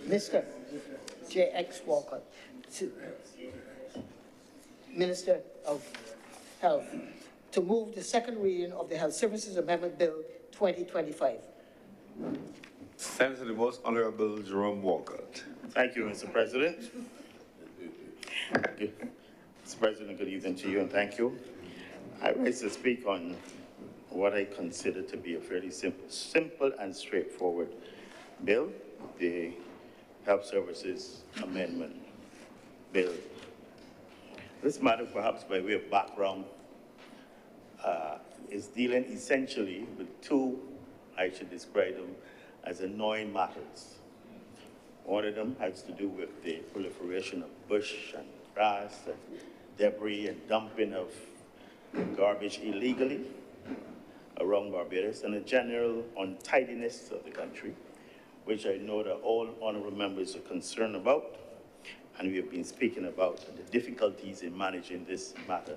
Mr. J.X. Walker, Minister of Health, to move the second reading of the Health Services Amendment Bill 2025. Senator, the Most Honorable Jerome Walker. Thank you, Mr. President. Mr. President, good evening to you and thank you. I rise to speak on what I consider to be a fairly simple and straightforward bill, the Health Services Amendment Bill. This matter, perhaps by way of background, is dealing essentially with two, I should describe them as annoying matters. One of them has to do with the proliferation of bush and grass and debris and dumping of garbage illegally around Barbados, and a general untidiness of the country, which I know that all honorable members are concerned about, and we have been speaking about the difficulties in managing this matter.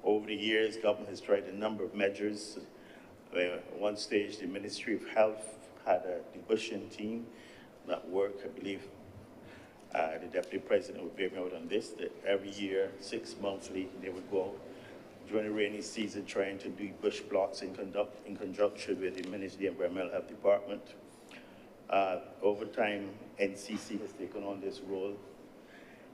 Over the years, government has tried a number of measures. At one stage, the Ministry of Health had a debushing team that worked. I believe the Deputy President would bear me out on this, that every year, 6 monthly, they would go during the rainy season trying to do bush blocks in conjunction with the Ministry of Environmental Health Department. Over time, NCC has taken on this role.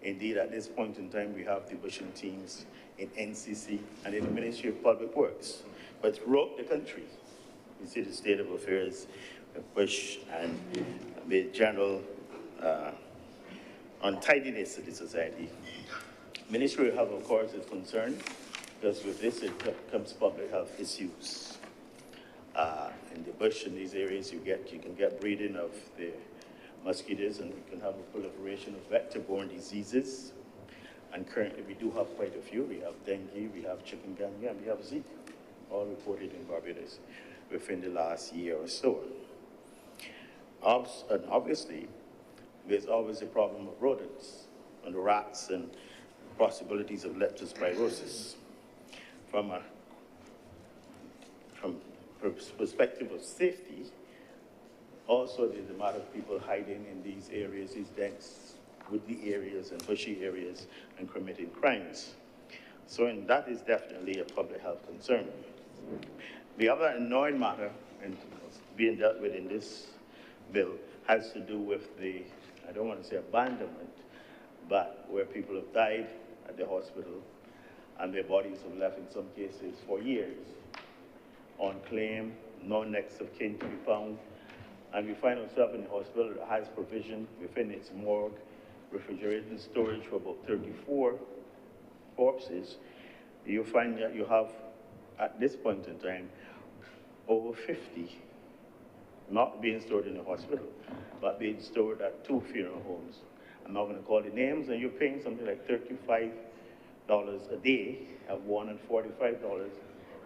Indeed, at this point in time, we have the bushing teams in NCC and in the Ministry of Public Works. But throughout the country, you see the state of affairs, the bush, and the general untidiness of the society. Ministry of Health, of course, is concerned because with this, it comes public health issues. In the bush, in these areas, you can get breeding of the mosquitoes, and we can have a proliferation of vector-borne diseases. And currently, we do have quite a few. We have dengue, we have chikungunya, and we have Zika, all reported in Barbados within the last year or so. And obviously, there's always a problem of rodents and rats and possibilities of leptospirosis. From perspective of safety, also there's a matter of people hiding in these areas, these dense woody areas and bushy areas, and committing crimes. So, and that is definitely a public health concern. The other annoying matter being dealt with in this bill has to do with the, I don't want to say abandonment, but where people have died at the hospital and their bodies have left in some cases for years on claim, no next of kin to be found. And we find ourselves in a hospital that has provision within its morgue, refrigerated storage for about 34 corpses. You find that you have, at this point in time, over 50 not being stored in the hospital, but being stored at 2 funeral homes. I'm not going to call the names, and you're paying something like $35 a day at one and $45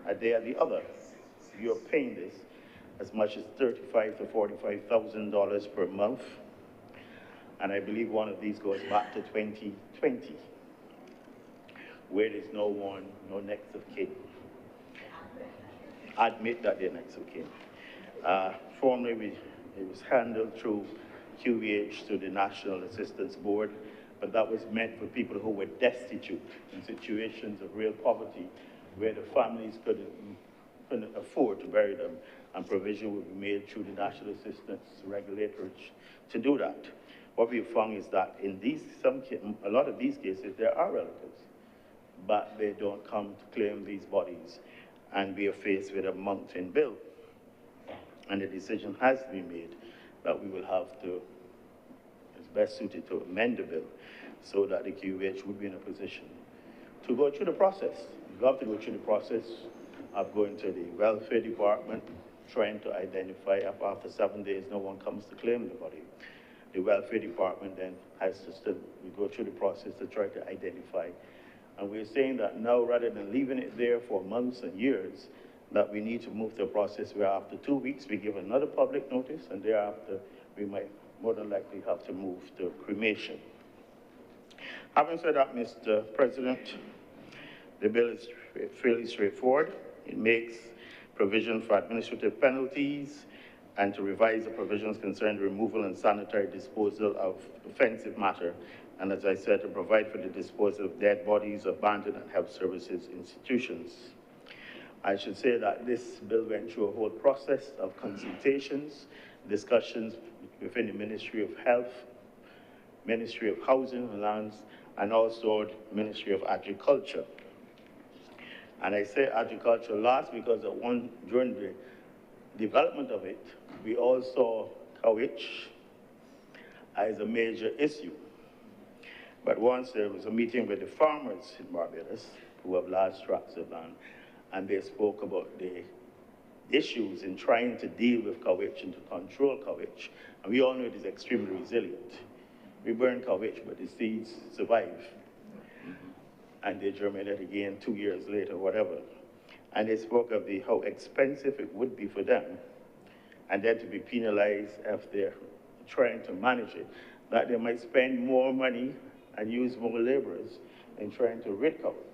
a day at the other. You're paying this as much as $35,000 to $45,000 per month. And I believe one of these goes back to 2020, where there's no one, no next of kin. Admit that they're next of kin. Formerly, it was handled through QVH to the National Assistance Board, but that was meant for people who were destitute in situations of real poverty, where the families couldn't afford to bury them, and provision would be made through the National Assistance Regulator to do that. What we found is that in a lot of these cases, there are relatives, but they don't come to claim these bodies, and we are faced with a mounting bill. And the decision has been made that we will have to, it's best suited to amend the bill so that the QH would be in a position to go through the process. You have to go through the process of going to the welfare department, trying to identify if after 7 days no one comes to claim the body. The welfare department then has to still go through the process to try to identify. And we're saying that now, rather than leaving it there for months and years, that we need to move to a process where after 2 weeks we give another public notice, and thereafter we might more than likely have to move to cremation. Having said that, Mr. President, the bill is fairly straightforward. It makes provision for administrative penalties and to revise the provisions concerning removal and sanitary disposal of offensive matter, and as I said, to provide for the disposal of dead bodies, abandoned and health services institutions. I should say that this bill went through a whole process of consultations, discussions within the Ministry of Health, Ministry of Housing and Lands, and also the Ministry of Agriculture. And I say agriculture last because during the development of it, we all saw Kawich as a major issue. But once there was a meeting with the farmers in Barbados who have large tracts of land, and they spoke about the issues in trying to deal with Kawich and to control Kawich. And we all know it is extremely resilient. We burn Kawich, but the seeds survive. And they germinate again 2 years later, whatever. And they spoke of how expensive it would be for them, and then to be penalized if they're trying to manage it, that they might spend more money and use more laborers in trying to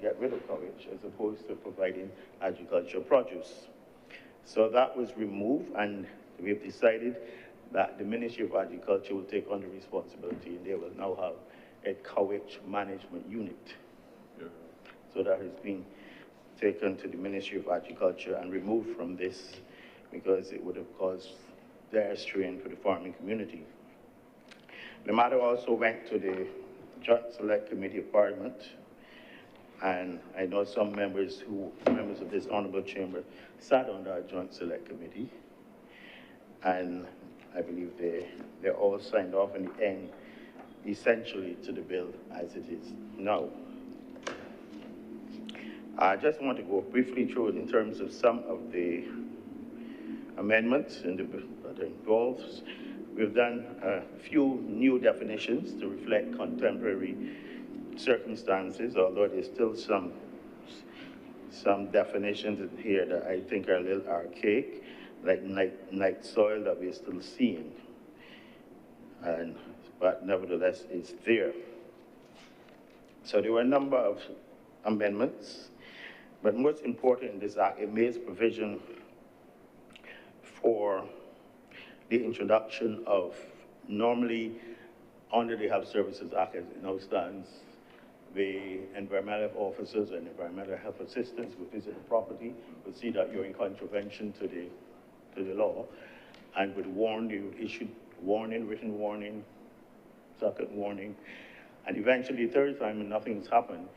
get rid of Kawich, as opposed to providing agricultural produce. So that was removed, and we've decided that the Ministry of Agriculture will take on the responsibility, and they will now have a Kawich management unit. Yeah. So that has been taken to the Ministry of Agriculture and removed from this because it would have caused dire strain for the farming community. The matter also went to the Joint Select Committee of Parliament, and I know some members of this honorable chamber sat on that Joint Select Committee, and I believe they all signed off in the end, essentially to the bill as it is now. I just want to go briefly through it in terms of some of the amendments in the bill that are involved. We've done a few new definitions to reflect contemporary circumstances, although there's still some definitions in here that I think are a little archaic, like night soil that we're still seeing. But nevertheless, it's there. So there were a number of amendments, but most important in this act, it makes provision for the introduction of, normally under the Health Services Act as it now stands, the environmental health officers and environmental health assistants will visit the property, will see that you're in contravention to the law, and would warn you, issue warning, written warning, second warning, and eventually third time when nothing's happened,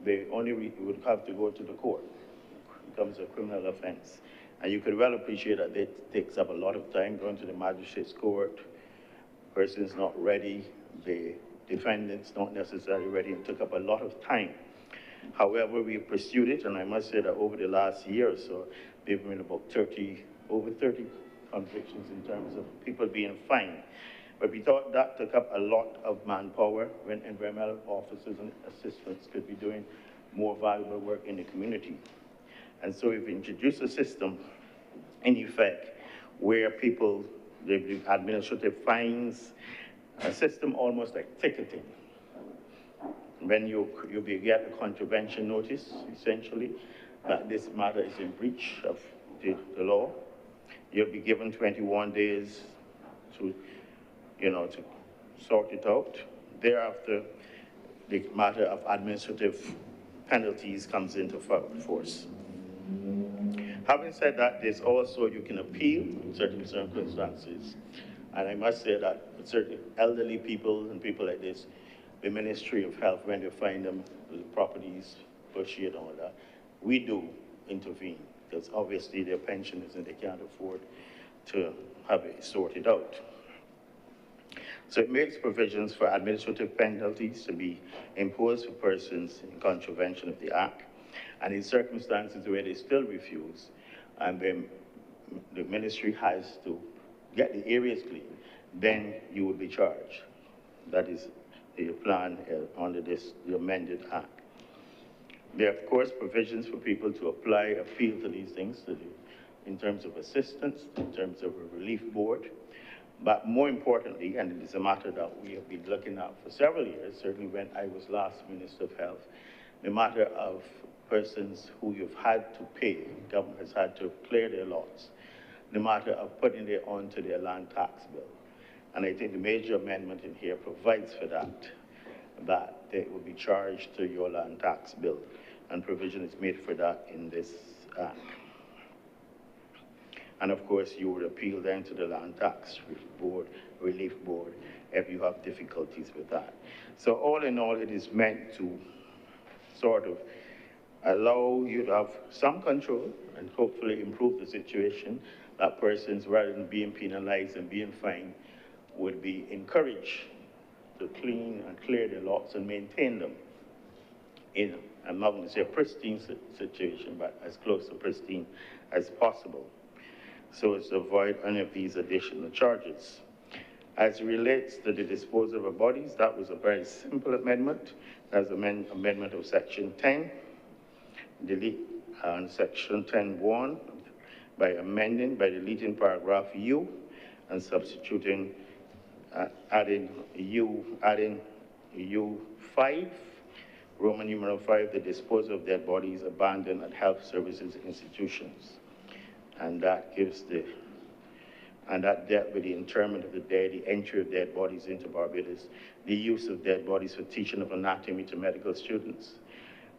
they only would have to go to the court. It becomes a criminal offense. And you could well appreciate that it takes up a lot of time going to the magistrate's court. Person's not ready, the defendant's not necessarily ready, and took up a lot of time. However, we pursued it, and I must say that over the last year or so, there've been about over 30 convictions in terms of people being fined. But we thought that took up a lot of manpower when environmental officers and assistants could be doing more valuable work in the community. And so we've introduced a system, in effect, where people, they do administrative fines, a system almost like ticketing. When you get a contravention notice, essentially, that this matter is in breach of the law, you'll be given 21 days to sort it out. Thereafter, the matter of administrative penalties comes into force. Having said that, there's also, you can appeal in certain circumstances. And I must say that certain elderly people and people like this, the Ministry of Health, when they find them, the properties, bushy and all that, we do intervene, because obviously their pensioners and they can't afford to have it sorted out. So it makes provisions for administrative penalties to be imposed for persons in contravention of the Act. And in circumstances where they still refuse, and then the ministry has to get the areas clean, then you will be charged. That is the plan under the amended Act. There are, of course, provisions for people to appeal to these things, in terms of assistance, in terms of a relief board. But more importantly, and it is a matter that we have been looking at for several years, certainly when I was last Minister of Health, the matter of persons who you've had to pay, government has had to clear their lots. the matter of putting it onto their land tax bill. And I think the major amendment in here provides for that they will be charged to your land tax bill, and provision is made for that in this act. And of course, you would appeal then to the Land Tax Board, Relief Board, if you have difficulties with that. So all in all, it is meant to sort of allow you to have some control and hopefully improve the situation, that persons, rather than being penalized and being fined, would be encouraged to clean and clear their lots and maintain them in, I'm not going to say a pristine situation, but as close to pristine as possible, so as to avoid any of these additional charges. As it relates to the disposal of bodies, that was a very simple amendment. That's amendment of section 10, delete section 10(1) by deleting paragraph U and substituting, adding U5, Roman numeral 5, the disposal of dead bodies abandoned at health services institutions. And that dealt with the interment of the dead, the entry of dead bodies into Barbados, the use of dead bodies for teaching of anatomy to medical students,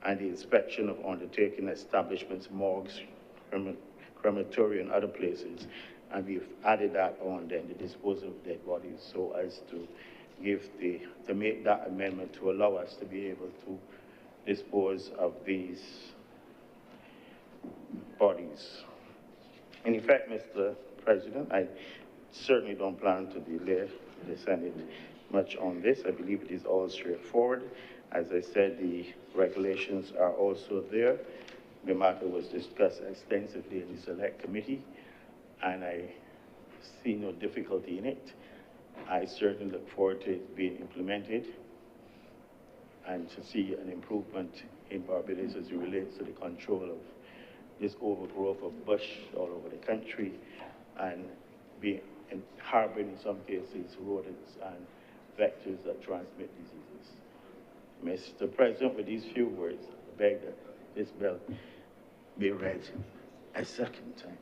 and the inspection of undertaking establishments, morgues, crematoria, and other places. And we've added that on then, the disposal of dead bodies, so as to make that amendment to allow us to be able to dispose of these bodies. In effect, Mr. President, I certainly don't plan to delay the Senate much on this. I believe it is all straightforward. As I said, the regulations are also there. The matter was discussed extensively in the Select Committee, and I see no difficulty in it. I certainly look forward to it being implemented and to see an improvement in Barbados as it relates to the control of this overgrowth of bush all over the country, and harboring in some cases rodents and vectors that transmit diseases. Mr. President, with these few words, I beg that this bill be read a second time.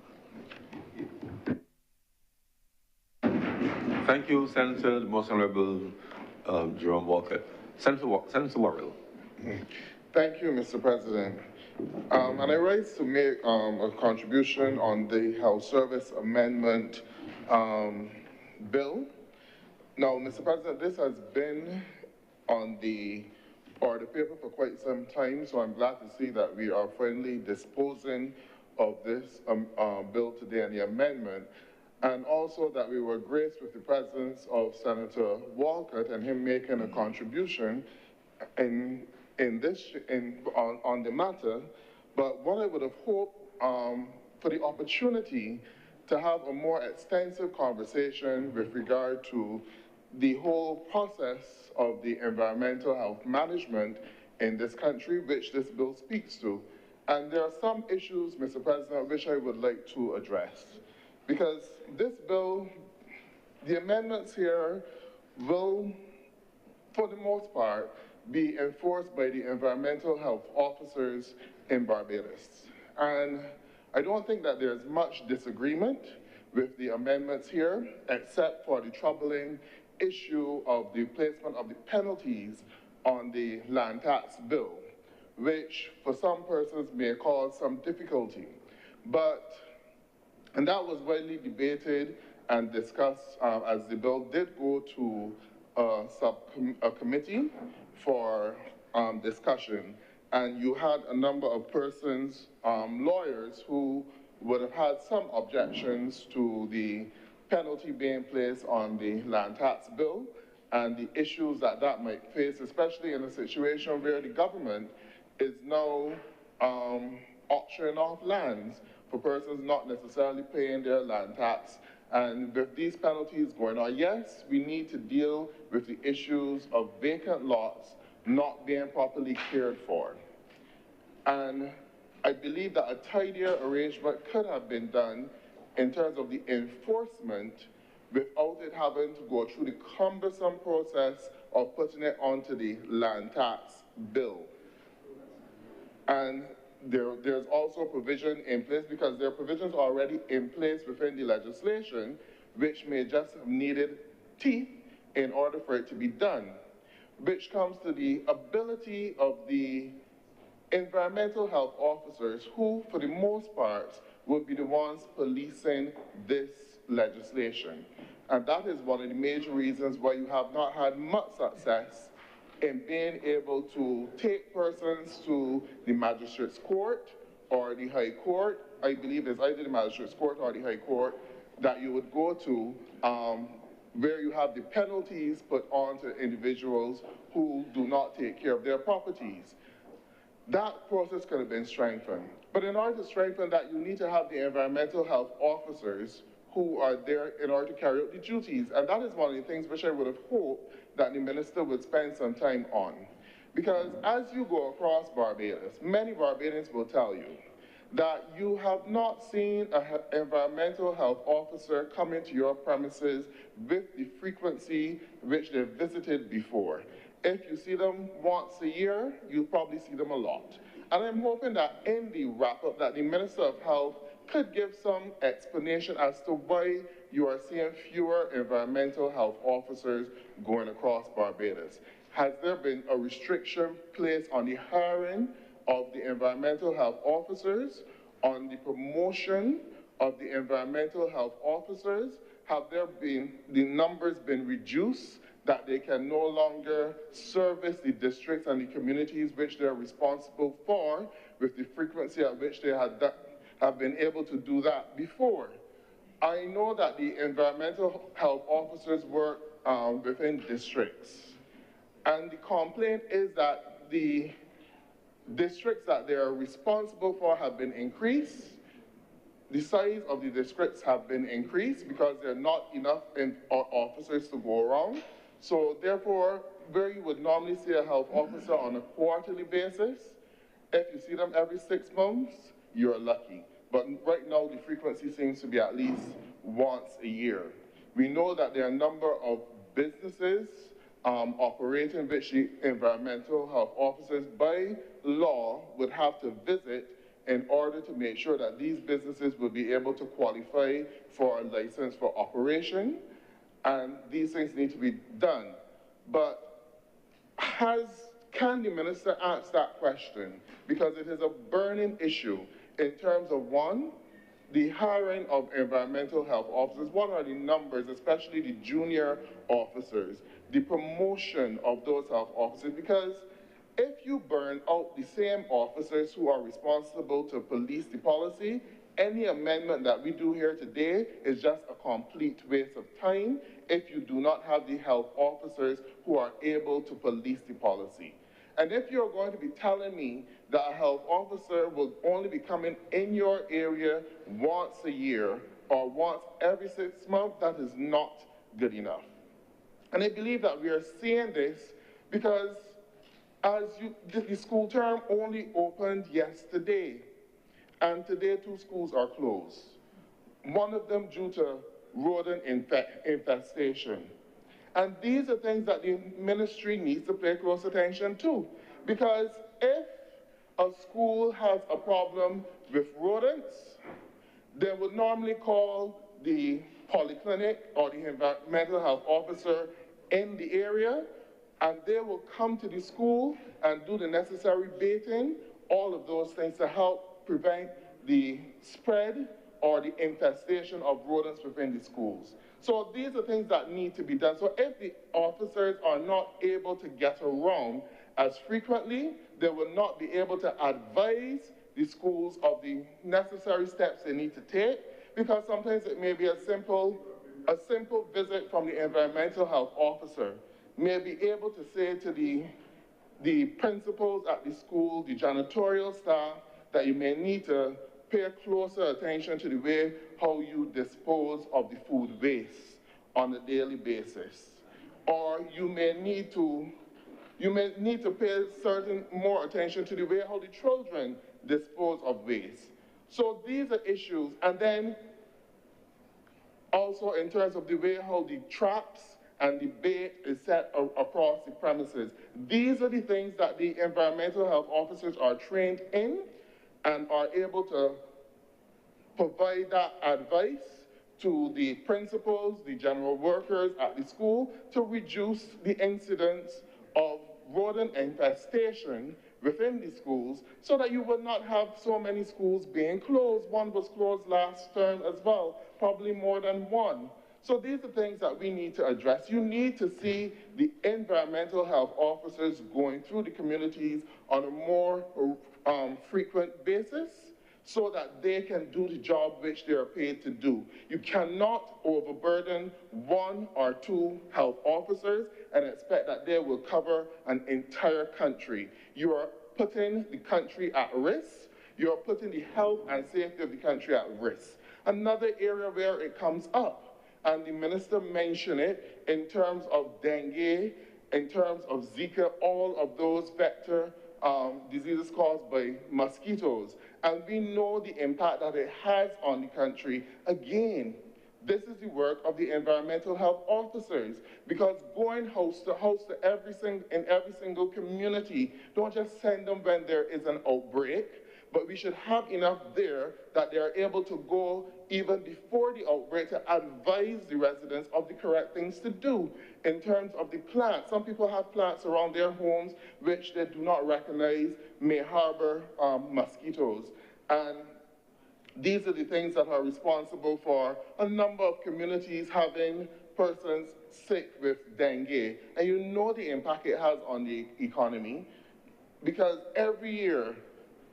Thank you, Senator, the Most Honorable Jerome Walker. Senator Worrell. Thank you, Mr. President. And I rise to make a contribution on the Health Service Amendment bill. Now, Mr. President, this has been on the paper for quite some time, so I'm glad to see that we are finally disposing of this bill today and the amendment, and also that we were graced with the presence of Senator Walcott and him making a contribution on the matter. But what I would have hoped for the opportunity to have a more extensive conversation with regard to the whole process of the environmental health management in this country, which this bill speaks to. And there are some issues, Mr. President, which I would like to address. Because this bill, the amendments here will, for the most part, be enforced by the environmental health officers in Barbados. And I don't think that there's much disagreement with the amendments here, except for the troubling issue of the placement of the penalties on the land tax bill, which for some persons may cause some difficulty. And that was widely debated and discussed as the bill did go to a committee for discussion. And you had a number of persons, lawyers, who would have had some objections to the penalty being placed on the land tax bill and the issues that that might face, especially in a situation where the government is now auctioning off lands for persons not necessarily paying their land tax. And with these penalties going on, yes, we need to deal with the issues of vacant lots not being properly cared for. And I believe that a tidier arrangement could have been done in terms of the enforcement without it having to go through the cumbersome process of putting it onto the land tax bill. And there's also provision in place, because there are provisions already in place within the legislation, which may just have needed teeth in order for it to be done, which comes to the ability of the environmental health officers, who, for the most part, would be the ones policing this legislation. And that is one of the major reasons why you have not had much success in being able to take persons to the magistrate's court or the high court. I believe it's either the magistrate's court or the high court that you would go to, where you have the penalties put on to individuals who do not take care of their properties. That process could have been strengthened. But in order to strengthen that, you need to have the environmental health officers who are there in order to carry out the duties. And that is one of the things which I would have hoped that the minister would spend some time on. Because as you go across Barbados, many Barbadians will tell you that you have not seen an environmental health officer come into your premises with the frequency which they've visited before. If you see them once a year, you probably see them a lot. And I'm hoping that in the wrap-up that the Minister of Health could give some explanation as to why you are seeing fewer environmental health officers going across Barbados. Has there been a restriction placed on the hiring of the environmental health officers, on the promotion of the environmental health officers? Have there been, the numbers been reduced, that they can no longer service the districts and the communities which they're responsible for with the frequency at which they have been able to do that before? I know that the environmental health officers work within districts, and the complaint is that the districts that they are responsible for have been increased. The size of the districts have been increased because there are not enough officers to go around. So therefore, where you would normally see a health officer on a quarterly basis, if you see them every 6 months, you're lucky. But right now, the frequency seems to be at least once a year. We know that there are a number of businesses operating which the environmental health officers by law would have to visit in order to make sure that these businesses will be able to qualify for a license for operation. And these things need to be done. But can the minister answer that question? Because it is a burning issue in terms of, one, the hiring of environmental health officers. What are the numbers, especially the junior officers, the promotion of those health officers? Because if you burn out the same officers who are responsible to police the policy, any amendment that we do here today is just a complete waste of time if you do not have the health officers who are able to police the policy. And if you're going to be telling me that a health officer will only be coming in your area once a year or once every 6 months, that is not good enough. And I believe that we are seeing this because the school term only opened yesterday. And today, 2 schools are closed. One of them due to rodent infestation. And these are things that the ministry needs to pay close attention to. Because if a school has a problem with rodents, they would normally call the polyclinic or the environmental health officer in the area, and they will come to the school and do the necessary baiting, all of those things to help prevent the spread or the infestation of rodents within the schools. So these are things that need to be done. So if the officers are not able to get around as frequently, they will not be able to advise the schools of the necessary steps they need to take, because sometimes it may be a simple visit from the environmental health officer may be able to say to the principals at the school, the janitorial staff, that you may need to pay closer attention to the way how you dispose of the food waste on a daily basis. Or you may need to pay certain more attention to the way how the children dispose of waste. So these are issues. And then also in terms of the way how the traps and the bait is set across the premises. These are the things that the environmental health officers are trained in. and are able to provide that advice to the principals, the general workers at the school to reduce the incidence of rodent infestation within the schools so that you would not have so many schools being closed. One was closed last term as well, probably more than one. So these are things that we need to address. You need to see the environmental health officers going through the communities on a more frequent basis so that they can do the job which they are paid to do. You cannot overburden one or two health officers and expect that they will cover an entire country. You are putting the country at risk. You are putting the health and safety of the country at risk. Another area where it comes up, and the minister mentioned it, in terms of dengue, in terms of Zika, all of those vector diseases caused by mosquitoes. And we know the impact that it has on the country. Again, this is the work of the environmental health officers, because going house to house in every single community, don't just send them when there is an outbreak, but we should have enough there that they are able to go even before the outbreak to advise the residents of the correct things to do in terms of the plants. Some people have plants around their homes which they do not recognize may harbor mosquitoes. And these are the things that are responsible for a number of communities having persons sick with dengue. And you know the impact it has on the economy, because every year,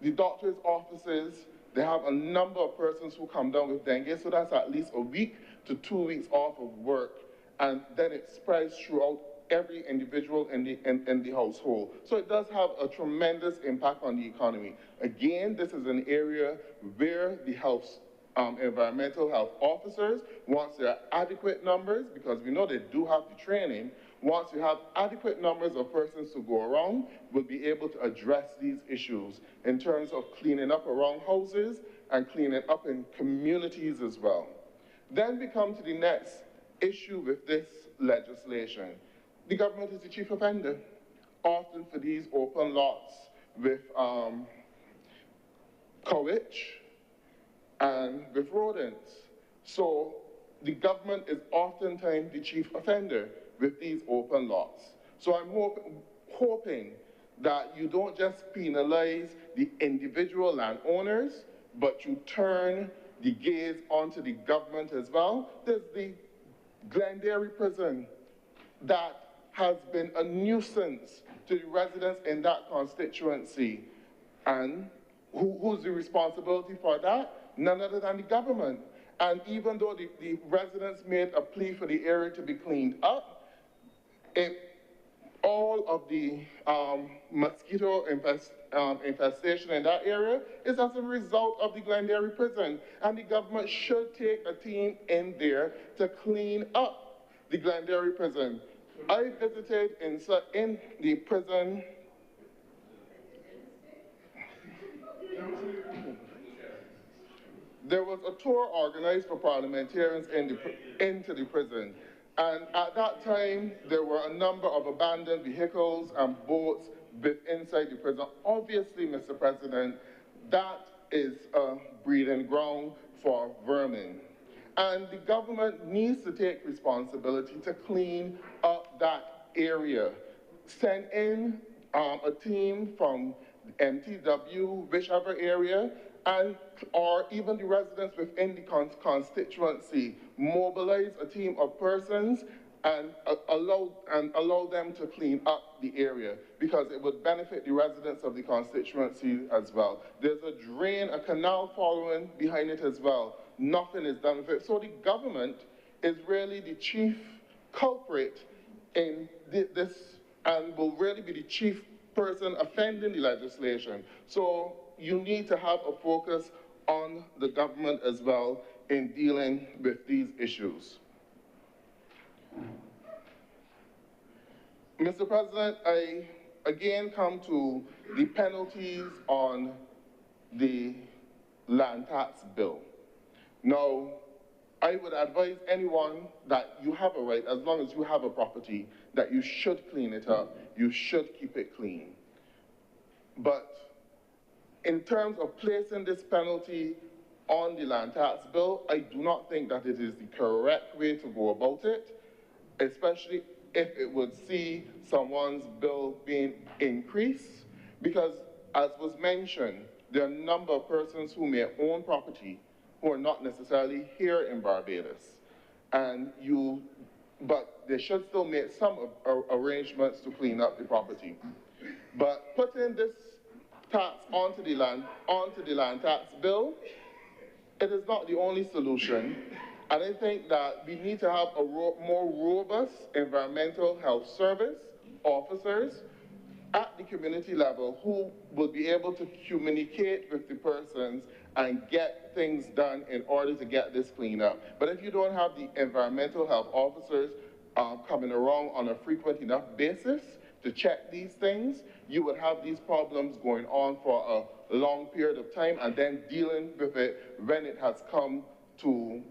the doctor's offices, they have a number of persons who come down with dengue, so that's at least a week to 2 weeks off of work, and then it spreads throughout every individual in the household. So it does have a tremendous impact on the economy. Again, this is an area where the environmental health officers, once there are adequate numbers, because we know they do have the training, once you have adequate numbers of persons to go around, we'll be able to address these issues in terms of cleaning up around houses and cleaning up in communities as well. Then we come to the next issue with this legislation. The government is the chief offender, often for these open lots with courage and with rodents. So the government is oftentimes the chief offender with these open lots. So I'm hoping that you don't just penalize the individual landowners, but you turn the gaze onto the government as well. There's the Glenderry prison that has been a nuisance to the residents in that constituency. And who's the responsibility for that? None other than the government. And even though the residents made a plea for the area to be cleaned up, all of the mosquito infestation in that area is as a result of the Glenderry prison. And the government should take a team in there to clean up the Glenderry prison. I visited in the prison. There was a tour organized for parliamentarians into the prison. And at that time, there were a number of abandoned vehicles and boats inside the prison. Obviously, Mr. President, that is a breeding ground for vermin. And the government needs to take responsibility to clean up that area. Send in a team from MTW, whichever area, or even the residents within the constituency, mobilize a team of persons and allow them to clean up the area, because it would benefit the residents of the constituency as well. There's a drain, a canal following behind it as well. Nothing is done with it. So the government is really the chief culprit in this, and will really be the chief person offending the legislation. So you need to have a focus on the government as well in dealing with these issues. Mr. President, I again come to the penalties on the land tax bill. Now, I would advise anyone that you have a right, as long as you have a property, that you should clean it up, you should keep it clean. But in terms of placing this penalty on the land tax bill, I do not think that it is the correct way to go about it, especially if it would see someone's bill being increased, because as was mentioned, there are a number of persons who may own property who are not necessarily here in Barbados. But they should still make some arrangements to clean up the property. But putting this tax onto the land tax bill, it is not the only solution. And I think that we need to have a more robust environmental health service officers at the community level who will be able to communicate with the persons and get things done in order to get this cleaned up. But if you don't have the environmental health officers coming around on a frequent enough basis to check these things, you would have these problems going on for a long period of time and then dealing with it when it has come to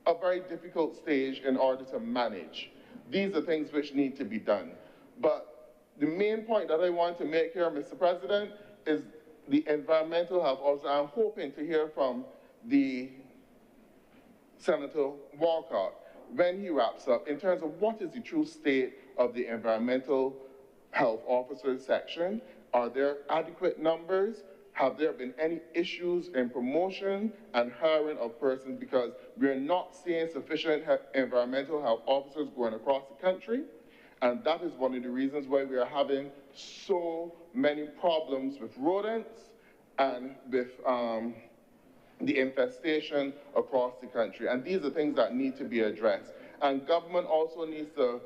a very difficult stage in order to manage. These are things which need to be done. But the main point that I want to make here, Mr. President, is the environmental health officer. I'm hoping to hear from the Senator Walcott when he wraps up in terms of what is the true state of the environmental health officers section. Are there adequate numbers? Have there been any issues in promotion and hiring of persons? Because we're not seeing sufficient environmental health officers going across the country. And that is one of the reasons why we are having so many problems with rodents and with the infestation across the country. And these are things that need to be addressed. And government also needs to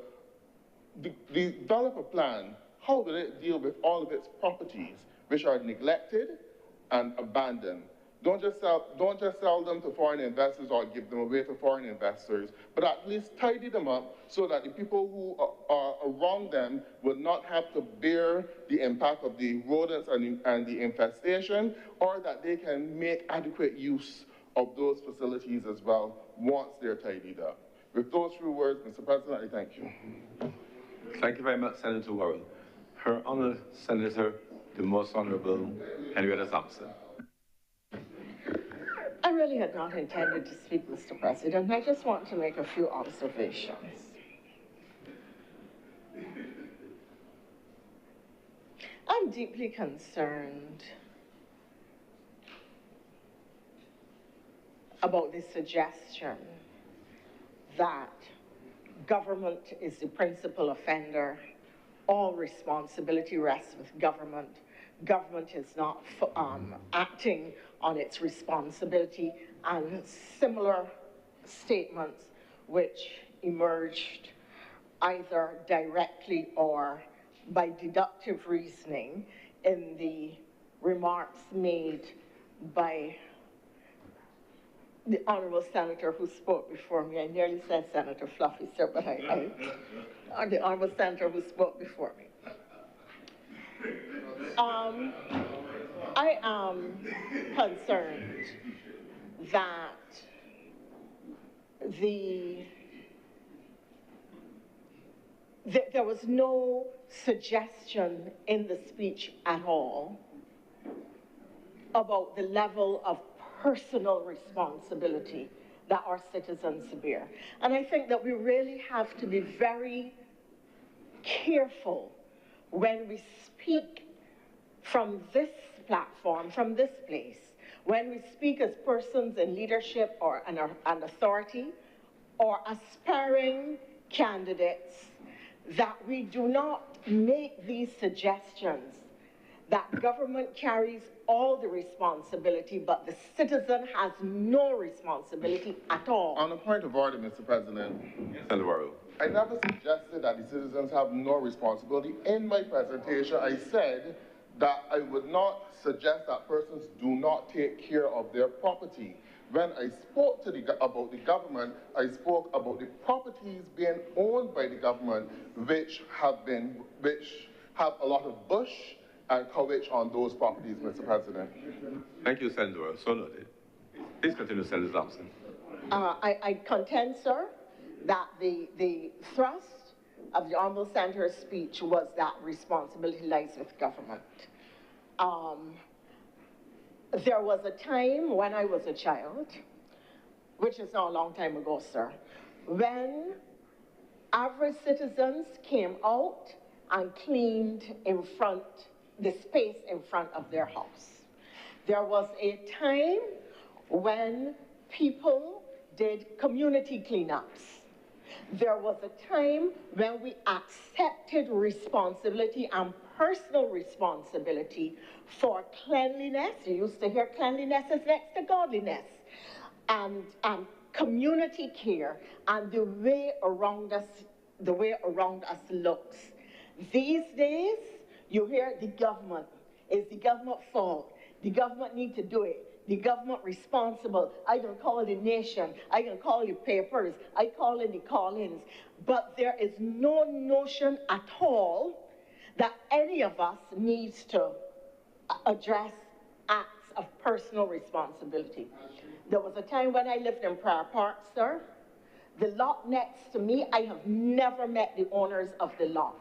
develop a plan. How will it deal with all of its properties which are neglected and abandoned? Don't just sell them to foreign investors or give them away to foreign investors, but at least tidy them up so that the people who are around them will not have to bear the impact of the rodents and the infestation, or that they can make adequate use of those facilities as well once they're tidied up. With those few words, Mr. President, I thank you. Thank you very much, Senator Warren. Her Honour Senator, the Most Honourable Henrietta Thompson. I really had not intended to speak, Mr. President. I just want to make a few observations. I'm deeply concerned about the suggestion that government is the principal offender, all responsibility rests with government. Government is not acting on its responsibility, and similar statements which emerged either directly or by deductive reasoning in the remarks made by the Honourable Senator who spoke before me. I nearly said Senator Fluffy, sir, but the Honourable Senator who spoke before me. I am concerned that there was no suggestion in the speech at all about the level of personal responsibility that our citizens bear. And I think that we really have to be very careful when we speak from this platform, from this place, when we speak as persons in leadership or an authority or aspiring candidates, that we do not make these suggestions that government carries all the responsibility, but the citizen has no responsibility at all. On a point of order, Mr. President. Yes, Senator Warren. I never suggested that the citizens have no responsibility. In my presentation, I said that I would not suggest that persons do not take care of their property. When I spoke about the government, I spoke about the properties being owned by the government, which have a lot of bush and coverage on those properties, Mr. President. Thank you, Senator Warren. So noted. Please continue, Senator Thompson. I contend, sir, that the thrust of the Honourable Senator's speech was that responsibility lies with government. There was a time when I was a child, which is now a long time ago, sir, when average citizens came out and cleaned the space in front of their house. There was a time when people did community cleanups. There was a time when we accepted responsibility and personal responsibility for cleanliness. You used to hear cleanliness is next to godliness. And community care and the way around us looks. These days, you hear the government. It's the government's fault. The government need to do it. The government responsible. I can call the nation. I can call the papers. I call in the call-ins. But there is no notion at all that any of us needs to address acts of personal responsibility. There was a time when I lived in Prior Park, sir. The lot next to me, I have never met the owners of the lot.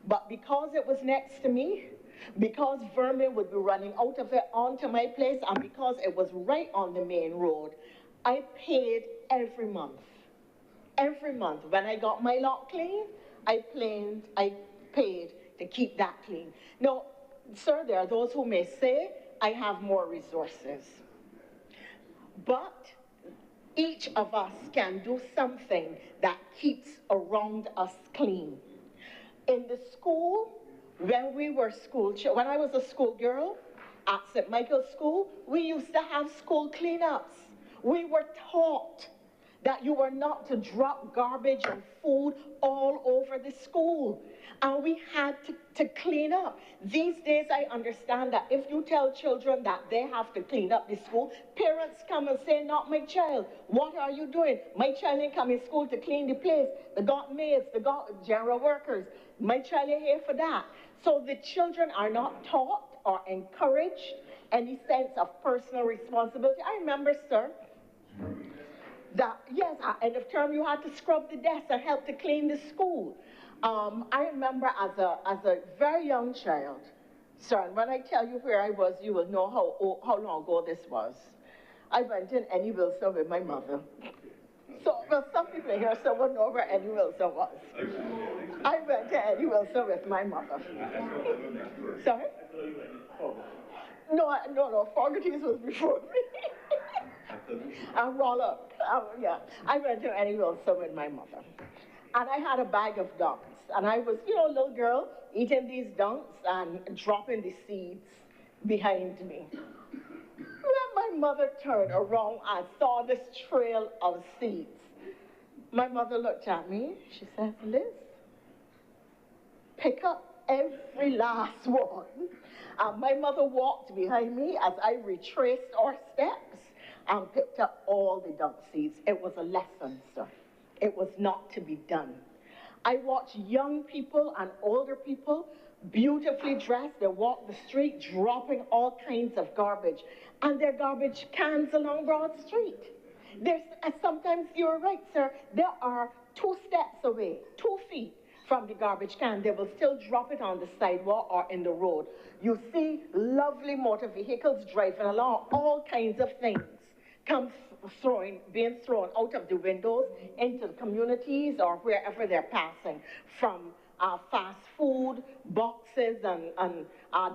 But because it was next to me, because vermin would be running out of it onto my place, and because it was right on the main road, I paid every month. Every month. When I got my lot clean, I paid to keep that clean. Now, sir, there are those who may say, I have more resources. But each of us can do something that keeps around us clean. In the school, when I was a schoolgirl at St. Michael's School, we used to have school cleanups. We were taught that you were not to drop garbage and food all over the school. And we had to clean up. These days, I understand that if you tell children that they have to clean up the school, parents come and say, not my child. What are you doing? My child ain't come in school to clean the place. They got maids, they got general workers. My child ain't here for that. So the children are not taught or encouraged any sense of personal responsibility. I remember, sir, that, yes, at end of term, you had to scrub the desk and help to clean the school. I remember as a very young child, sir, and when I tell you where I was, you will know how long ago this was. I went in Annie Wilson with my mother. So, well, some people here still wouldn't know where Annie Wilson was. I went to Annie Wilson with my mother. Sorry? No, Fogarty's was before me. And Rolla, yeah. I went to Annie Wilson with my mother. And I had a bag of dunks. And I was, a little girl eating these dunks and dropping the seeds behind me. When my mother turned around and saw this trail of seeds, my mother looked at me. She said, Liz, pick up every last one. And my mother walked behind me as I retraced our steps and picked up all the dunk seeds. It was a lesson, sir. It was not to be done. I watched young people and older people, beautifully dressed, they walk the street dropping all kinds of garbage, and their garbage cans along Broad Street. Sometimes you're right, sir, there are 2 steps away, 2 feet from the garbage can. They will still drop it on the sidewalk or in the road. You see lovely motor vehicles driving along, all kinds of things being thrown out of the windows into the communities or wherever they're passing, from fast food boxes and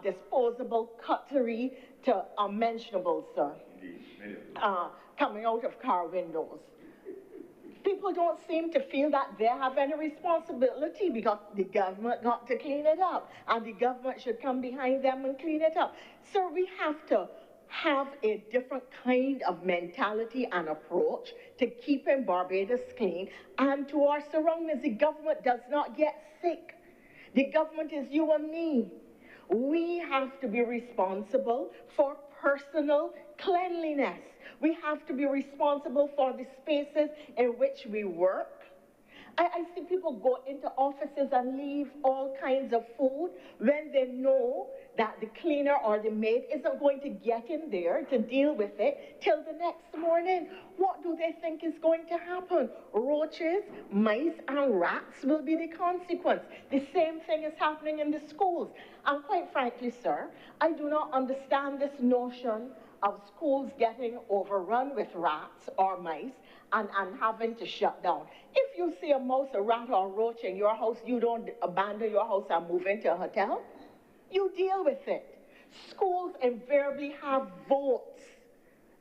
disposable cutlery to unmentionables, sir, coming out of car windows. People don't seem to feel that they have any responsibility because the government got to clean it up, and the government should come behind them and clean it up. Sir, we have to have a different kind of mentality and approach to keeping Barbados clean and to our surroundings. The government does not get sick. The government is you and me. We have to be responsible for personal cleanliness. We have to be responsible for the spaces in which we work. I see people go into offices and leave all kinds of food when they know that the cleaner or the maid isn't going to get in there to deal with it till the next morning. What do they think is going to happen? Roaches, mice, and rats will be the consequence. The same thing is happening in the schools. And quite frankly, sir, I do not understand this notion of schools getting overrun with rats or mice and having to shut down. If you see a mouse, a rat, or a roach in your house, you don't abandon your house and move into a hotel. You deal with it. Schools invariably have votes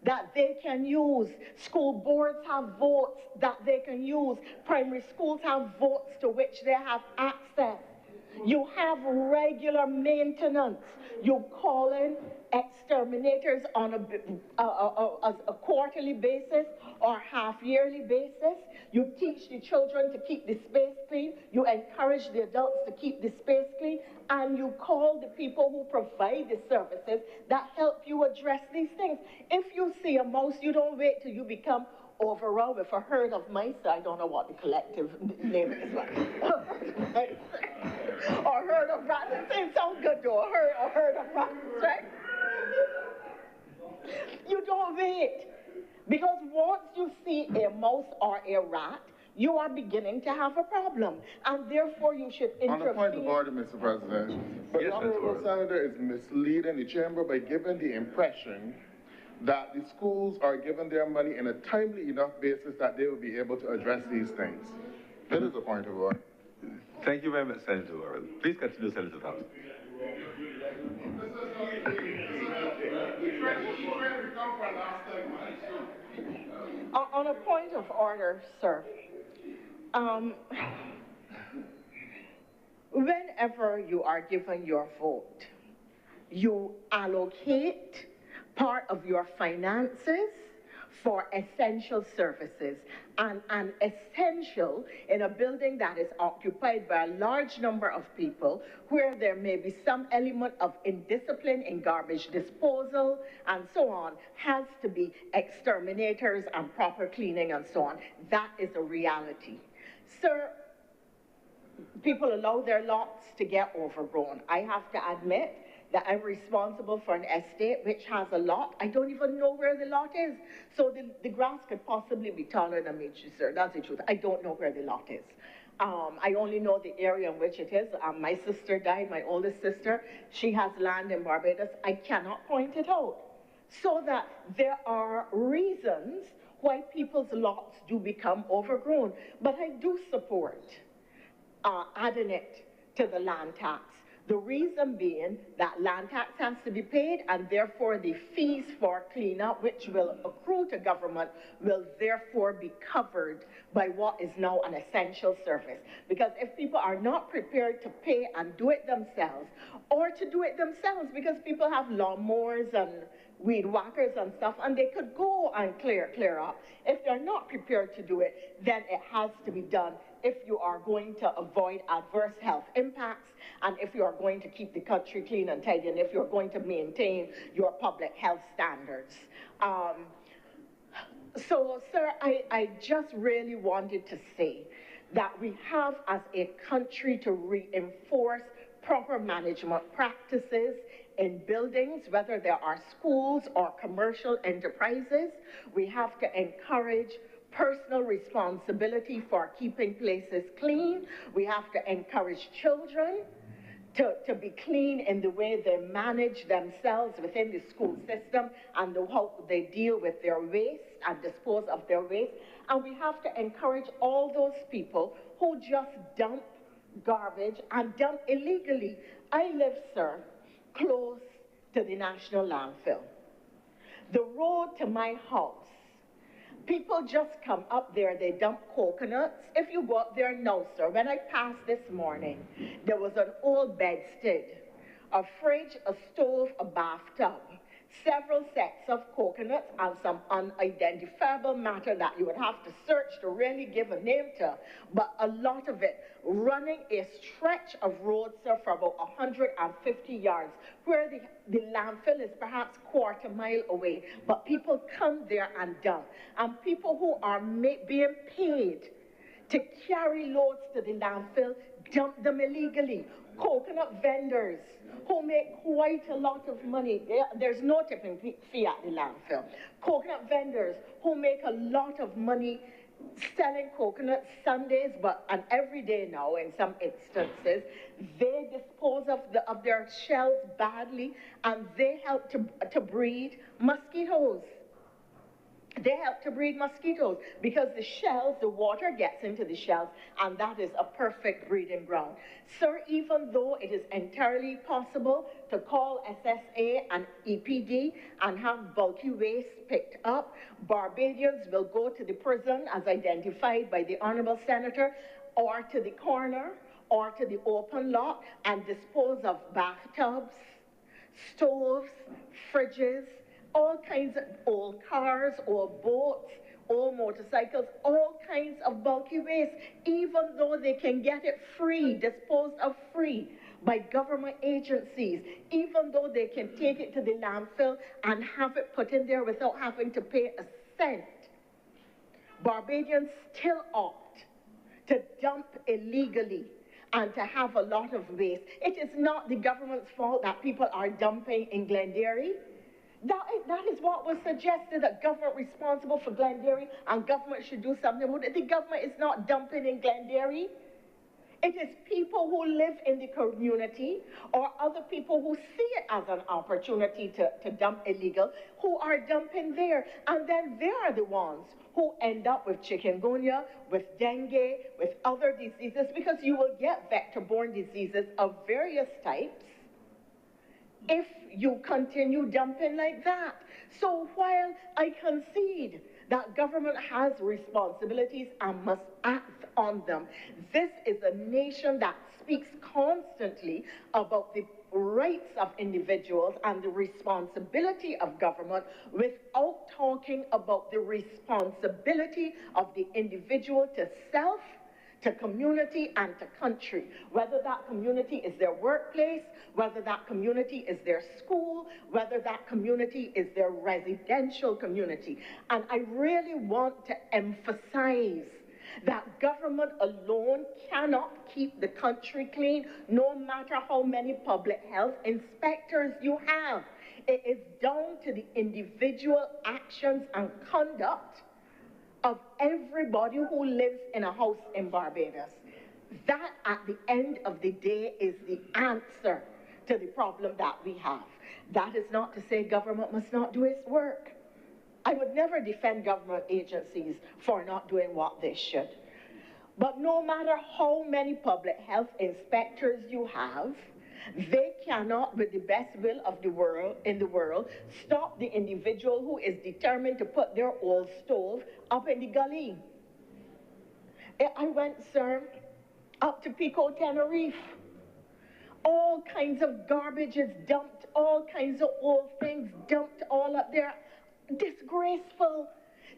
that they can use. School boards have votes that they can use. Primary schools have votes to which they have access. You have regular maintenance. You call in exterminators on a quarterly basis or half-yearly basis. You teach the children to keep the space clean. You encourage the adults to keep the space clean. And you call the people who provide the services that help you address these things. If you see a mouse, you don't wait till you become overrun with a herd of mice. I don't know what the collective name is. Or herd of rats. It sounds good though, a herd of rats, right? You don't wait. Because once you see a mouse or a rat, you are beginning to have a problem. And therefore you should intervene. On the point of order, Mr. President, but Yes, the Honorable Mr. Senator is misleading the chamber by giving the impression that the schools are given their money in a timely enough basis that they will be able to address these things. That is a point of order. Thank you very much, Senator Worrell. Please continue, Senator Thompson. On a point of order, sir, whenever you are given your vote, you allocate part of your finances for essential services. And essential in a building that is occupied by a large number of people, where there may be some element of indiscipline in garbage disposal and so on, has to be exterminators and proper cleaning and so on. That is a reality. Sir, people allow their lots to get overgrown. I have to admit that I'm responsible for an estate which has a lot. I don't even know where the lot is. So the grass could possibly be taller than me, sir. That's the truth. I don't know where the lot is. I only know the area in which it is. My sister died, my oldest sister. She has land in Barbados. I cannot point it out. So that there are reasons why people's lots do become overgrown. But I do support adding it to the land tax. The reason being that land tax has to be paid, and therefore the fees for cleanup, which will accrue to government, will therefore be covered by what is now an essential service. Because if people are not prepared to pay and do it themselves, or to do it themselves, because people have lawnmowers and weed whackers and stuff, and they could go and clear up. If they're not prepared to do it, then it has to be done if you are going to avoid adverse health impacts, and if you are going to keep the country clean and tidy, and if you're going to maintain your public health standards. So, sir, I just really wanted to say that we have, as a country, to reinforce proper management practices in buildings, whether there are schools or commercial enterprises. We have to encourage personal responsibility for keeping places clean. We have to encourage children to be clean in the way they manage themselves within the school system and how they deal with their waste and dispose of their waste. And we have to encourage all those people who just dump garbage and dump illegally. I live, sir, close to the National Landfill. The road to my house, people just come up there, they dump coconuts. If you go up there now, sir, when I passed this morning, there was an old bedstead, a fridge, a stove, a bathtub, several sets of coconuts, and some unidentifiable matter that you would have to search to really give a name to, but a lot of it running a stretch of road, sir, for about 150 yards, where the landfill is perhaps quarter mile away, but people come there and dump. And people who are being paid to carry loads to the landfill dump them illegally. Coconut vendors who make quite a lot of money. There's no tipping fee at the landfill. Coconut vendors who make a lot of money selling coconut sundaes, and every day now in some instances, they dispose of their shells badly, and they help to breed mosquitoes. They help to breed mosquitoes because the shells, the water gets into the shells, and that is a perfect breeding ground. Sir, even though it is entirely possible to call SSA and EPD and have bulky waste picked up, Barbadians will go to the prison as identified by the Honourable Senator, or to the corner, or to the open lot, and dispose of bathtubs, stoves, fridges, all kinds of old cars, old boats, old motorcycles, all kinds of bulky waste, even though they can get it free, disposed of free by government agencies, even though they can take it to the landfill and have it put in there without having to pay a cent. Barbadians still opt to dump illegally and to have a lot of waste. It is not the government's fault that people are dumping in Glenderry. That is what was suggested, that government responsible for Glenderry and government should do something about it. The government is not dumping in Glenderry. It is people who live in the community or other people who see it as an opportunity to dump illegal who are dumping there. And then they are the ones who end up with chikungunya, with dengue, with other diseases, because you will get vector-borne diseases of various types if you continue dumping like that. So while I concede that government has responsibilities and must act on them, this is a nation that speaks constantly about the rights of individuals and the responsibility of government without talking about the responsibility of the individual to self, to community, and to country, whether that community is their workplace, whether that community is their school, whether that community is their residential community. And I really want to emphasize that government alone cannot keep the country clean, no matter how many public health inspectors you have. It is down to the individual actions and conduct of everybody who lives in a house in Barbados. That, at the end of the day, is the answer to the problem that we have. That is not to say government must not do its work. I would never defend government agencies for not doing what they should. But no matter how many public health inspectors you have, they cannot, with the best will of the world, stop the individual who is determined to put their old stove up in the gully. I went, sir, up to Pico Tenerife. All kinds of garbage is dumped, all kinds of old things dumped all up there. Disgraceful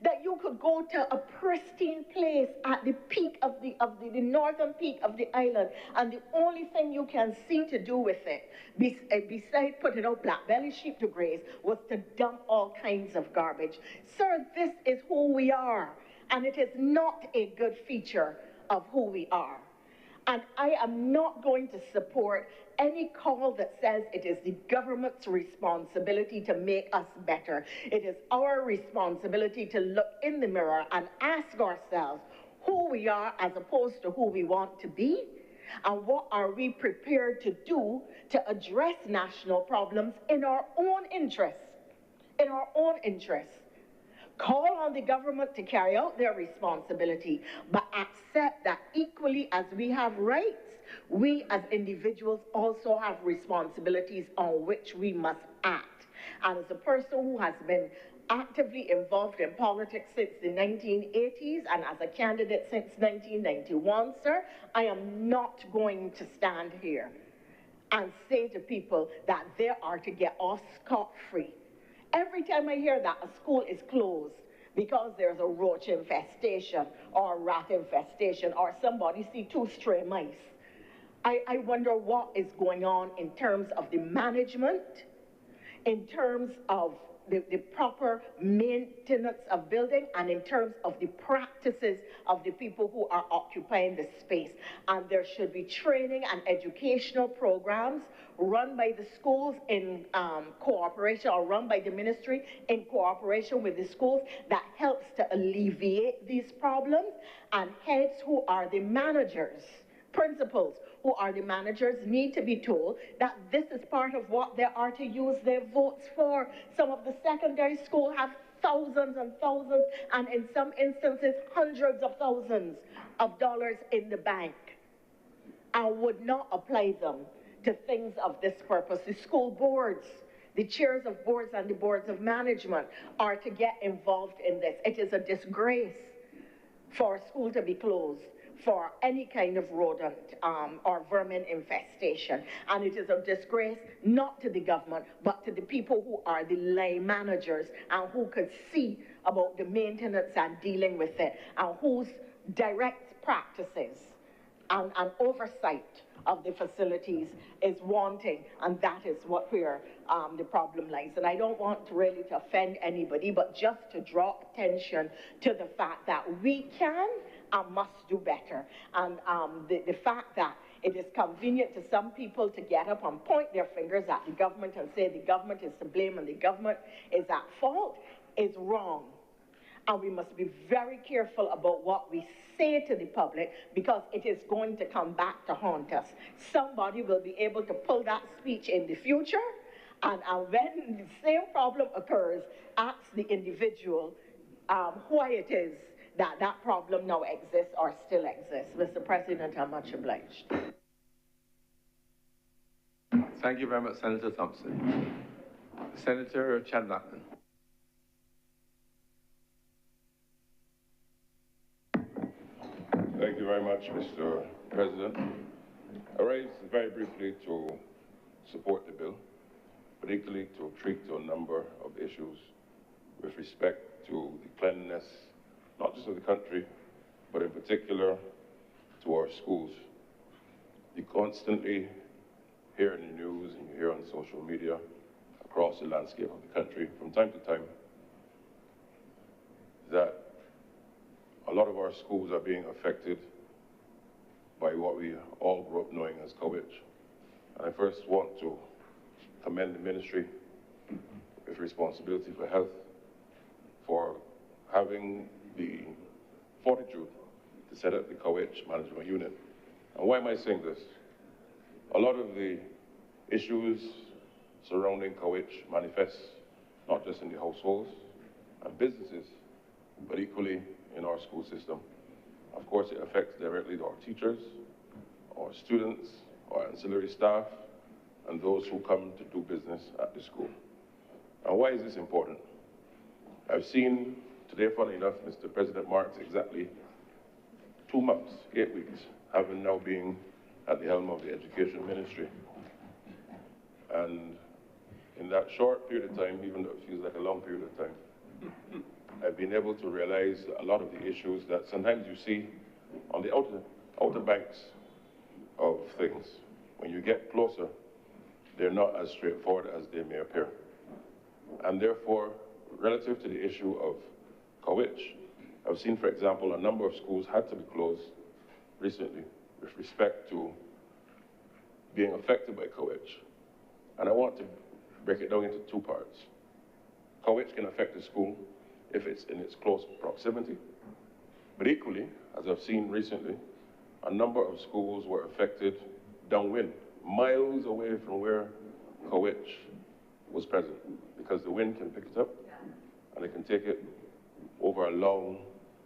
that you could go to a pristine place at the peak of the northern peak of the island, and the only thing you can see to do with it, besides putting out black belly sheep to graze, was to dump all kinds of garbage. Sir, this is who we are, and it is not a good feature of who we are. And I am not going to support any call that says it is the government's responsibility to make us better. It is our responsibility to look in the mirror and ask ourselves who we are as opposed to who we want to be, and what are we prepared to do to address national problems in our own interests, in our own interests. Call on the government to carry out their responsibility, but accept that equally as we have rights, we as individuals also have responsibilities on which we must act. And as a person who has been actively involved in politics since the 1980s and as a candidate since 1991, sir, I am not going to stand here and say to people that they are to get off scot-free. Every time I hear that a school is closed because there's a roach infestation or a rat infestation or somebody see 2 stray mice, I wonder what is going on in terms of the management, in terms of the proper maintenance of building and in terms of the practices of the people who are occupying the space. And there should be training and educational programs run by the schools in cooperation, or run by the ministry in cooperation with the schools, that helps to alleviate these problems. And heads who are the managers, principals who are the managers, need to be told that this is part of what they are to use their votes for. Some of the secondary schools have thousands and thousands, and in some instances, hundreds of thousands of dollars in the bank, and would not apply them to things of this purpose. The school boards, the chairs of boards and the boards of management are to get involved in this. It is a disgrace for a school to be closed for any kind of rodent or vermin infestation. And it is a disgrace not to the government, but to the people who are the line managers and who could see about the maintenance and dealing with it, and whose direct practices and oversight of the facilities is wanting, and that is where the problem lies. And I don't want to really to offend anybody, but just to draw attention to the fact that we can and must do better. And the fact that it is convenient to some people to get up and point their fingers at the government and say the government is to blame and the government is at fault is wrong. And we must be very careful about what we say to the public, because it is going to come back to haunt us. Somebody will be able to pull that speech in the future, and when the same problem occurs, ask the individual why it is that that problem now exists or still exists. Mr. President, I'm much obliged. Thank you very much, Senator Thompson. Senator Chad Blackman. Thank you very much, Mr. President. I rise very briefly to support the bill, but equally to treat to a number of issues with respect to the cleanliness, not just of the country, but in particular to our schools. You constantly hear in the news and you hear on social media across the landscape of the country from time to time that a lot of our schools are being affected by what we all grew up knowing as COVID. And I first want to commend the ministry with responsibility for health for having the fortitude to set up the COVID management unit. And why am I saying this? A lot of the issues surrounding COVID manifest not just in the households and businesses, but equally in our school system. Of course, it affects directly our teachers, our students, our ancillary staff, and those who come to do business at the school. And why is this important? I've seen today, funny enough, Mr. President marks exactly 2 months, 8 weeks, having now been at the helm of the Education Ministry. And in that short period of time, even though it feels like a long period of time, I've been able to realize a lot of the issues that sometimes you see on the outer banks of things. When you get closer, they're not as straightforward as they may appear. And therefore, relative to the issue of COVID, I've seen, for example, a number of schools had to be closed recently with respect to being affected by COVID. And I want to break it down into 2 parts. COVID can affect the school if it's in its close proximity. But equally, as I've seen recently, a number of schools were affected downwind, miles away from where COVID was present, because the wind can pick it up and it can take it over a long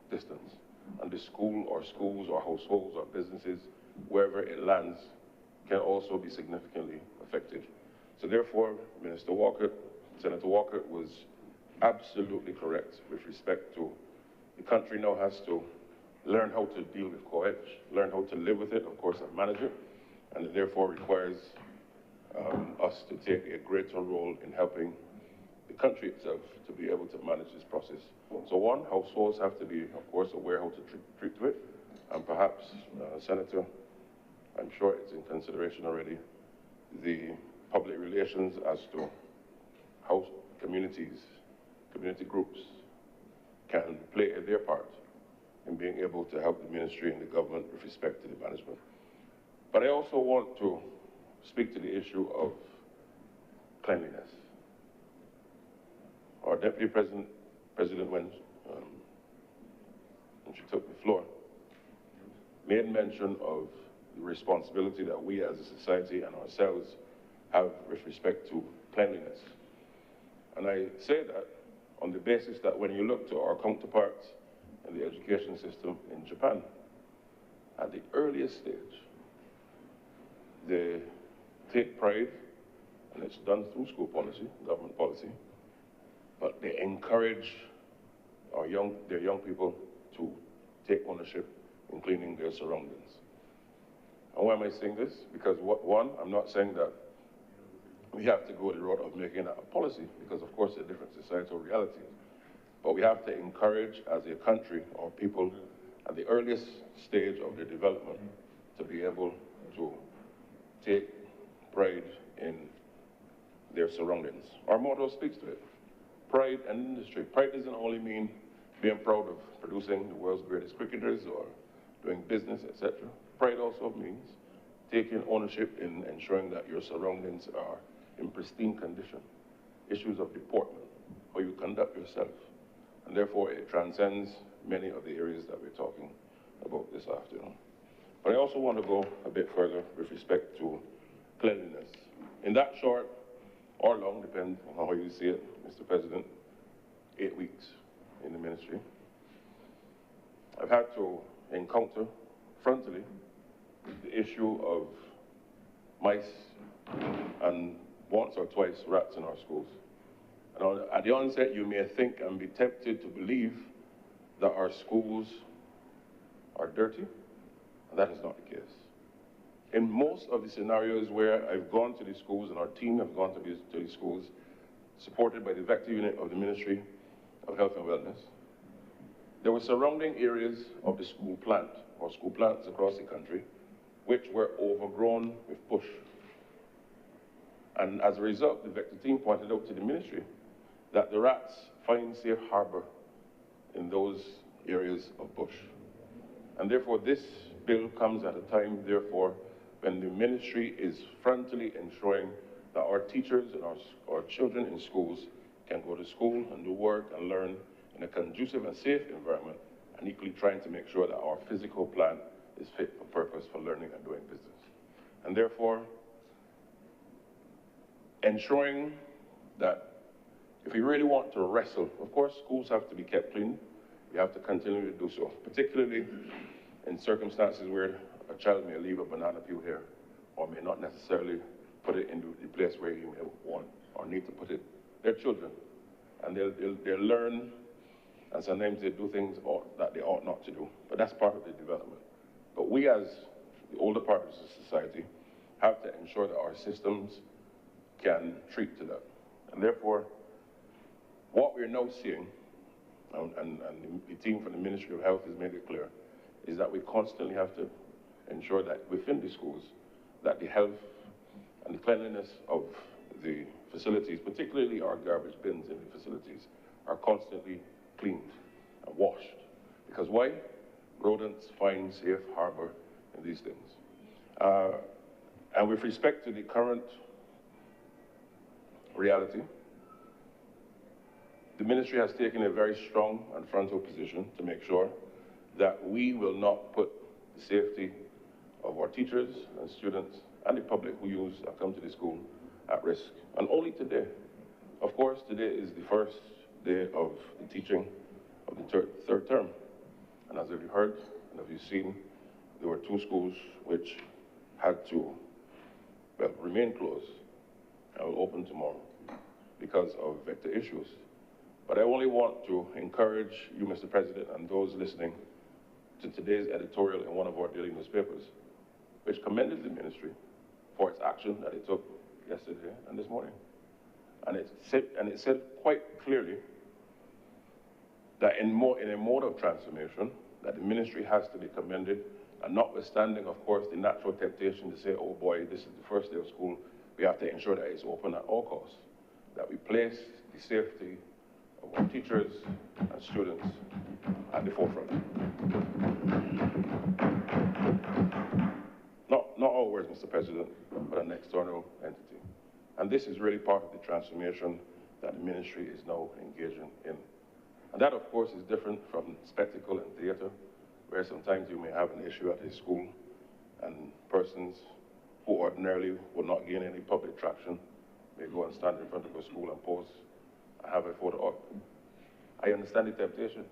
distance. And the school or schools or households or businesses, wherever it lands, can also be significantly affected. So therefore, Minister Walker, Senator Walker was absolutely correct with respect to the country now has to learn how to deal with COVID, learn how to live with it, of course, and manage it, and it therefore requires us to take a greater role in helping the country itself to be able to manage this process. So one, households have to be, of course, aware how to treat to it, and perhaps, Senator, I'm sure it's in consideration already, the public relations as to how communities, community groups can play their part in being able to help the ministry and the government with respect to the management. But I also want to speak to the issue of cleanliness. Our Deputy President, when she took the floor, made mention of the responsibility that we as a society and ourselves have with respect to cleanliness. And I say that on the basis that when you look to our counterparts in the education system in Japan, at the earliest stage, they take pride, and it's done through school policy, government policy, but they encourage their young people to take ownership in cleaning their surroundings. And why am I saying this? Because one, I'm not saying that we have to go the road of making that a policy, because of course there are different societal realities. But we have to encourage as a country our people at the earliest stage of their development to be able to take pride in their surroundings. Our motto speaks to it. Pride and industry. Pride doesn't only mean being proud of producing the world's greatest cricketers or doing business, etc. Pride also means taking ownership in ensuring that your surroundings are in pristine condition. Issues of deportment, how you conduct yourself. And therefore it transcends many of the areas that we're talking about this afternoon. But I also want to go a bit further with respect to cleanliness. In that short or long, depends on how you see it, Mr. President, 8 weeks in the ministry, I've had to encounter frontally the issue of mice and once or twice rats in our schools. And at the onset, you may think and be tempted to believe that our schools are dirty, and that is not the case. In most of the scenarios where I've gone to the schools and our team have gone to the schools, supported by the vector unit of the Ministry of Health and Wellness, there were surrounding areas of the school plant, or school plants across the country, which were overgrown with bush. And as a result, the vector team pointed out to the ministry that the rats find safe harbor in those areas of bush. And therefore, this bill comes at a time, therefore, when the ministry is frontally ensuring that our teachers and our children in schools can go to school and do work and learn in a conducive and safe environment, and equally trying to make sure that our physical plant is fit for purpose for learning and doing business. And therefore, ensuring that if we really want to wrestle, of course, schools have to be kept clean. We have to continue to do so, particularly in circumstances where a child may leave a banana peel here or may not necessarily put it into the place where he may want or need to put it. They're children, and they'll learn, and sometimes they do things that they ought not to do, but that's part of the development. But we as the older part of society have to ensure that our systems can treat to that. And therefore, what we're now seeing, and the team from the Ministry of Health has made it clear, is that we constantly have to ensure that within the schools, that the health and the cleanliness of the facilities, particularly our garbage bins in the facilities, are constantly cleaned and washed. Because why? Rodents find safe harbor in these things. And with respect to the current reality, the ministry has taken a very strong and frontal position to make sure that we will not put the safety of our teachers and students and the public who come to the school at risk. And only today, of course, today is the first day of the teaching of the third term. And as you've heard and as you've seen, there were 2 schools which had to, well, remain closed and will open tomorrow because of vector issues. But I only want to encourage you, Mr. President, and those listening to today's editorial in one of our daily newspapers, which commended the ministry for its action that it took yesterday and this morning. And it said quite clearly that in a mode of transformation, that the ministry has to be commended, and notwithstanding, of course, the natural temptation to say, oh boy, this is the first day of school, we have to ensure that it's open at all costs. that we place the safety of our teachers and students at the forefront. Not always, Mr. President, but an external entity. And this is really part of the transformation that the ministry is now engaging in. And that, of course, is different from spectacle and theater, where sometimes you may have an issue at a school and persons who ordinarily would not gain any public traction may go and stand in front of a school and pose and have a photo op. I understand the temptation,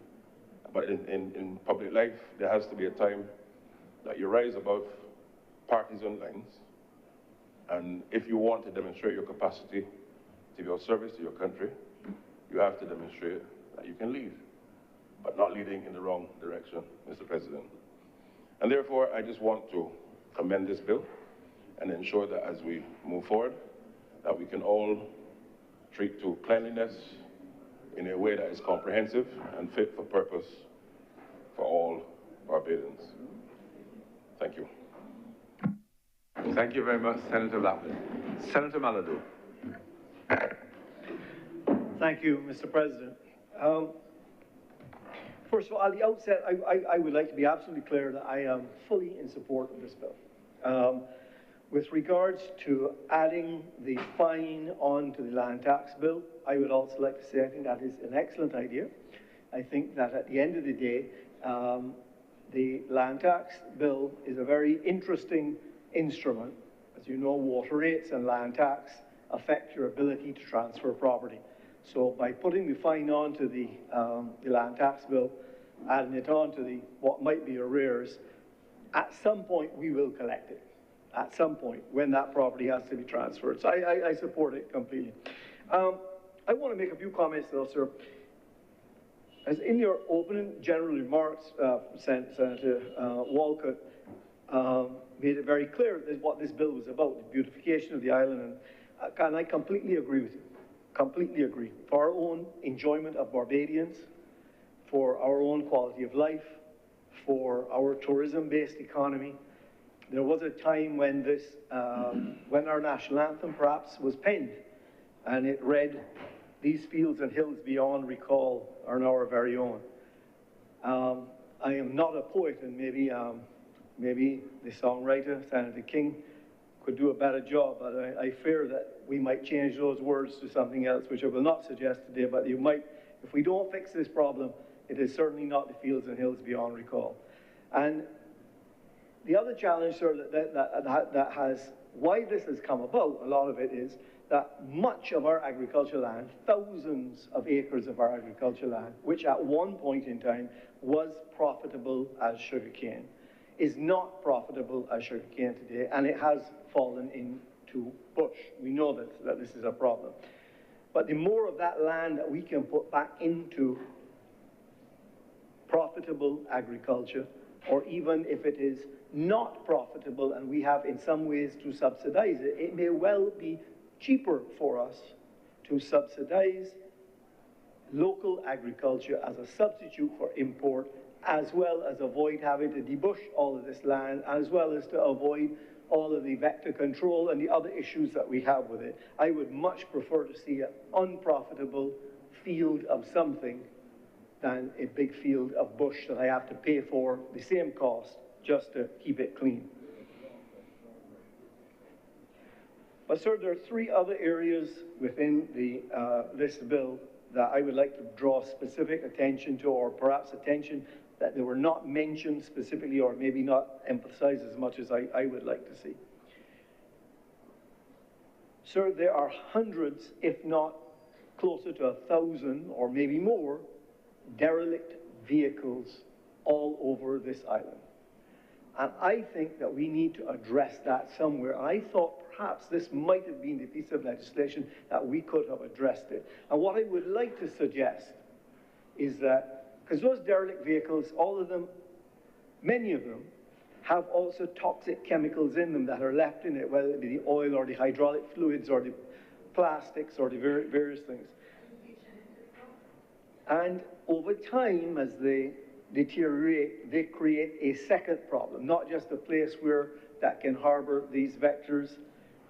but in public life, there has to be a time that you rise above partisan lines, and if you want to demonstrate your capacity to be of service to your country, you have to demonstrate that you can lead, but not leading in the wrong direction, Mr. President. And therefore, I just want to commend this bill and ensure that as we move forward, that we can all treat to cleanliness in a way that is comprehensive and fit for purpose for all Barbadians. Thank you. Thank you very much, Senator Lapid. Senator Maladou. Thank you, Mr. President. First of all, at the outset, I would like to be absolutely clear that I am fully in support of this bill. With regards to adding the fine onto the land tax bill, I would also like to say I think that is an excellent idea. I think that at the end of the day, the land tax bill is a very interesting instrument. As you know, water rates and land tax affect your ability to transfer property. So by putting the fine onto the land tax bill, adding it onto the what might be arrears, at some point we will collect it. At some point when that property has to be transferred. So I support it completely. I want to make a few comments though, sir. As in your opening general remarks, Senator Walcott made it very clear that what this bill was about, the beautification of the island, and I completely agree with you, completely agree. For our own enjoyment of Barbadians, for our own quality of life, for our tourism-based economy. There was a time when this, when our national anthem perhaps was penned, and it read, "These fields and hills beyond recall are now our very own." I am not a poet, and maybe the songwriter, Senator King, could do a better job, but I fear that we might change those words to something else, which I will not suggest today, but you might, if we don't fix this problem, it is certainly not the fields and hills beyond recall. And the other challenge, sir, that has, why this has come about, a lot of it is that much of our agricultural land, thousands of acres of our agricultural land, which at one point in time was profitable as sugarcane, is not profitable as sugarcane today, and it has fallen into bush. We know that this is a problem. But the more of that land that we can put back into profitable agriculture, or even if it is not profitable and we have in some ways to subsidize it, it may well be cheaper for us to subsidize local agriculture as a substitute for import, as well as avoid having to debush all of this land, as well as to avoid all of the vector control and the other issues that we have with it. I would much prefer to see an unprofitable field of something than a big field of bush that I have to pay for the same cost just to keep it clean. But sir, there are three other areas within this bill that I would like to draw specific attention to, or perhaps attention that they were not mentioned specifically, or maybe not emphasized as much as I would like to see. Sir, there are hundreds, if not closer to 1,000 or maybe more, derelict vehicles all over this island. And I think that we need to address that somewhere. And I thought perhaps this might have been the piece of legislation that we could have addressed it. And what I would like to suggest is that, because those derelict vehicles, all of them, many of them, have also toxic chemicals in them that are left in it, whether it be the oil or the hydraulic fluids or the plastics or the various things. And over time, as they deteriorate, they create a second problem, not just a place where that can harbor these vectors,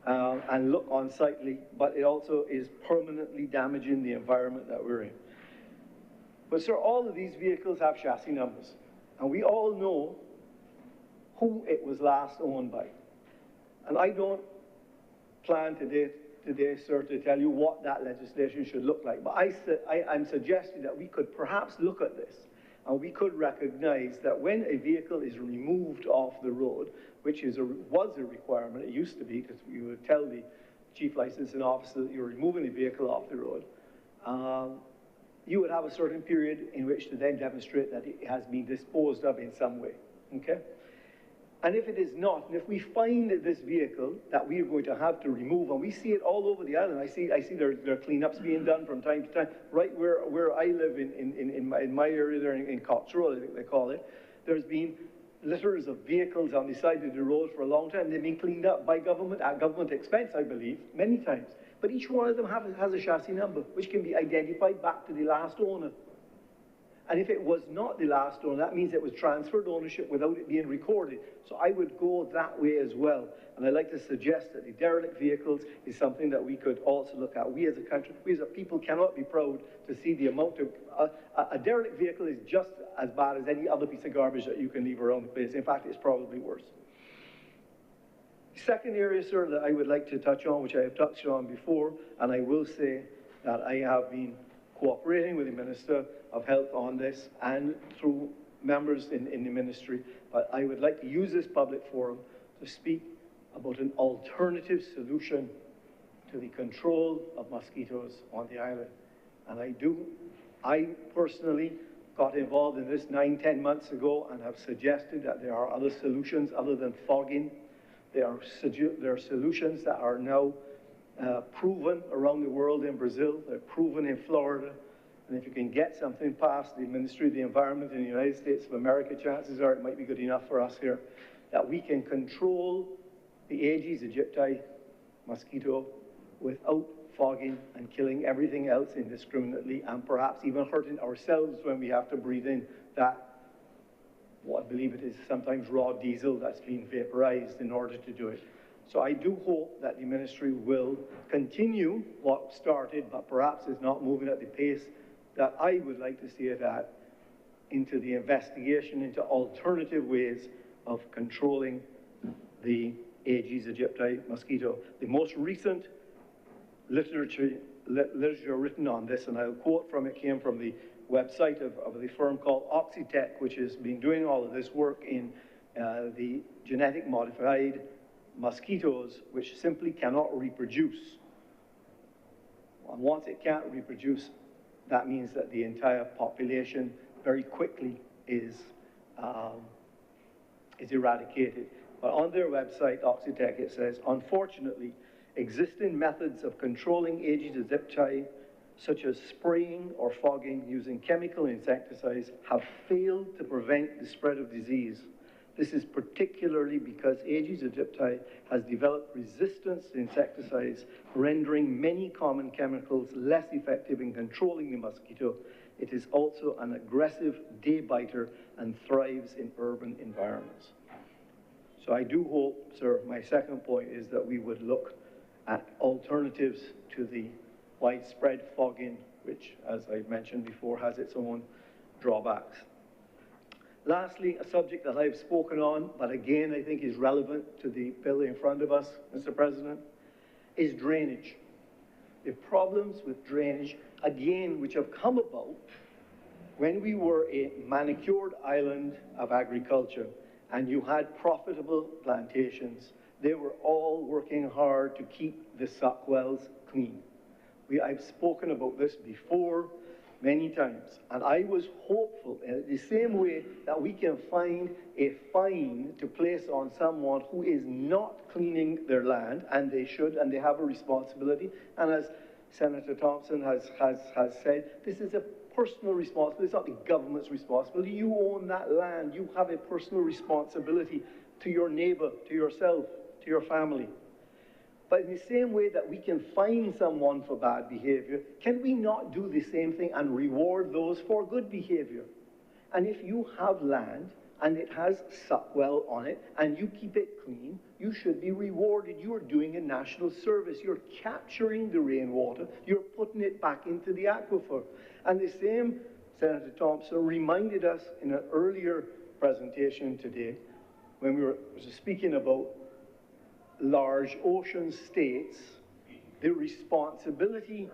and look unsightly, but it also is permanently damaging the environment that we're in. But sir, all of these vehicles have chassis numbers, and we all know who it was last owned by. And I don't plan today, sir, to tell you what that legislation should look like, but I'm suggesting that we could perhaps look at this, and we could recognize that when a vehicle is removed off the road, which was a requirement, it used to be, because you would tell the chief licensing officer that you're removing a vehicle off the road, you would have a certain period in which to then demonstrate that it has been disposed of in some way, okay? And if it is not, and if we find this vehicle that we are going to have to remove, and we see it all over the island, I see there are cleanups being done from time to time, right where I live in my area there in Cox Road, I think they call it, there's been litters of vehicles on the side of the road for a long time. They've been cleaned up by government, at government expense, I believe, many times. But each one of them has a chassis number, which can be identified back to the last owner. And if it was not the last owner, that means it was transferred ownership without it being recorded. So I would go that way as well. And I'd like to suggest that the derelict vehicles is something that we could also look at. We as a country, we as a people cannot be proud to see the amount of, a derelict vehicle is just as bad as any other piece of garbage that you can leave around the place. In fact, it's probably worse. The second area, sir, that I would like to touch on, which I have touched on before, and I will say that I have been cooperating with the Minister of Health on this and through members in the ministry, but I would like to use this public forum to speak about an alternative solution to the control of mosquitoes on the island. And I personally got involved in this 9-10 months ago and have suggested that there are other solutions other than fogging. There are solutions that are now proven around the world in Brazil, they're proven in Florida, and if you can get something past the Ministry of the Environment in the United States of America, chances are it might be good enough for us here, that we can control the Aedes aegypti mosquito without fogging and killing everything else indiscriminately, and perhaps even hurting ourselves when we have to breathe in that, what I believe it is, sometimes raw diesel that's being vaporized in order to do it. So I do hope that the ministry will continue what started, but perhaps is not moving at the pace that I would like to see it at, into the investigation into alternative ways of controlling the Aedes aegypti mosquito. The most recent literature written on this, and I'll quote from it, came from the website of the firm called Oxitec, which has been doing all of this work in the genetic modified mosquitoes, which simply cannot reproduce. And once it can't reproduce, that means that the entire population very quickly is eradicated. But on their website, Oxitec, it says, unfortunately, existing methods of controlling Aedes aegypti, such as spraying or fogging using chemical insecticides, have failed to prevent the spread of disease. This is particularly because Aedes aegypti has developed resistance to insecticides, rendering many common chemicals less effective in controlling the mosquito. It is also an aggressive day biter and thrives in urban environments. So I do hope, sir, my second point is that we would look at alternatives to the widespread fogging, which, as I mentioned before, has its own drawbacks. Lastly, a subject that I've spoken on, but again I think is relevant to the bill in front of us, Mr. President, is drainage. The problems with drainage, again, which have come about when we were a manicured island of agriculture and you had profitable plantations. They were all working hard to keep the suck wells clean. I've spoken about this before many times, and I was hopeful in the same way that we can find a fine to place on someone who is not cleaning their land, and they should, and they have a responsibility. And as Senator Thompson has said, this is a personal responsibility. It's not the government's responsibility. You own that land. You have a personal responsibility to your neighbor, to yourself, to your family. But in the same way that we can fine someone for bad behavior, can we not do the same thing and reward those for good behavior? And if you have land and it has Suckwell on it, and you keep it clean, you should be rewarded. You are doing a national service. You're capturing the rainwater, you're putting it back into the aquifer. And the same, Senator Thompson reminded us in an earlier presentation today, when we were speaking about large ocean states, the responsibility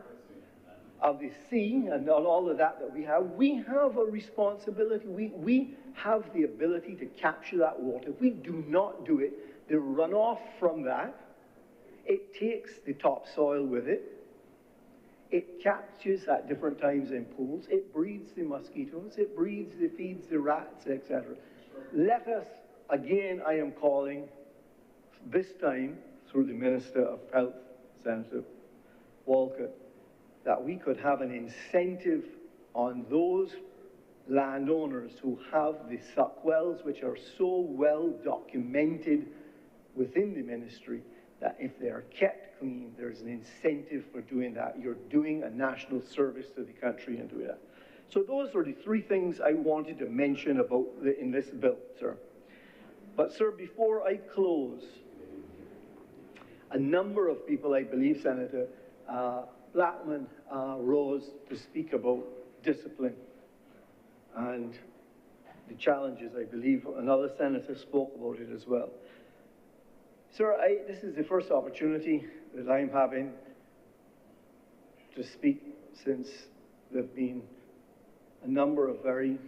of the sea and all of that we have a responsibility. We have the ability to capture that water. If we do not do it, the runoff from that, it takes the topsoil with it. It captures at different times in pools. It breeds the mosquitoes. It feeds the rats, etc. Let us, again, I am calling, this time through the Minister of Health, Senator Walcott, that we could have an incentive on those landowners who have the suck wells, which are so well documented within the ministry, that if they are kept clean, there's an incentive for doing that. You're doing a national service to the country in doing that. So those are the three things I wanted to mention about in this bill, sir. But, sir, before I close, a number of people, I believe, Senator Blackman rose to speak about discipline and the challenges. I believe another senator spoke about it as well. Sir, this is the first opportunity that I'm having to speak since there have been a number of very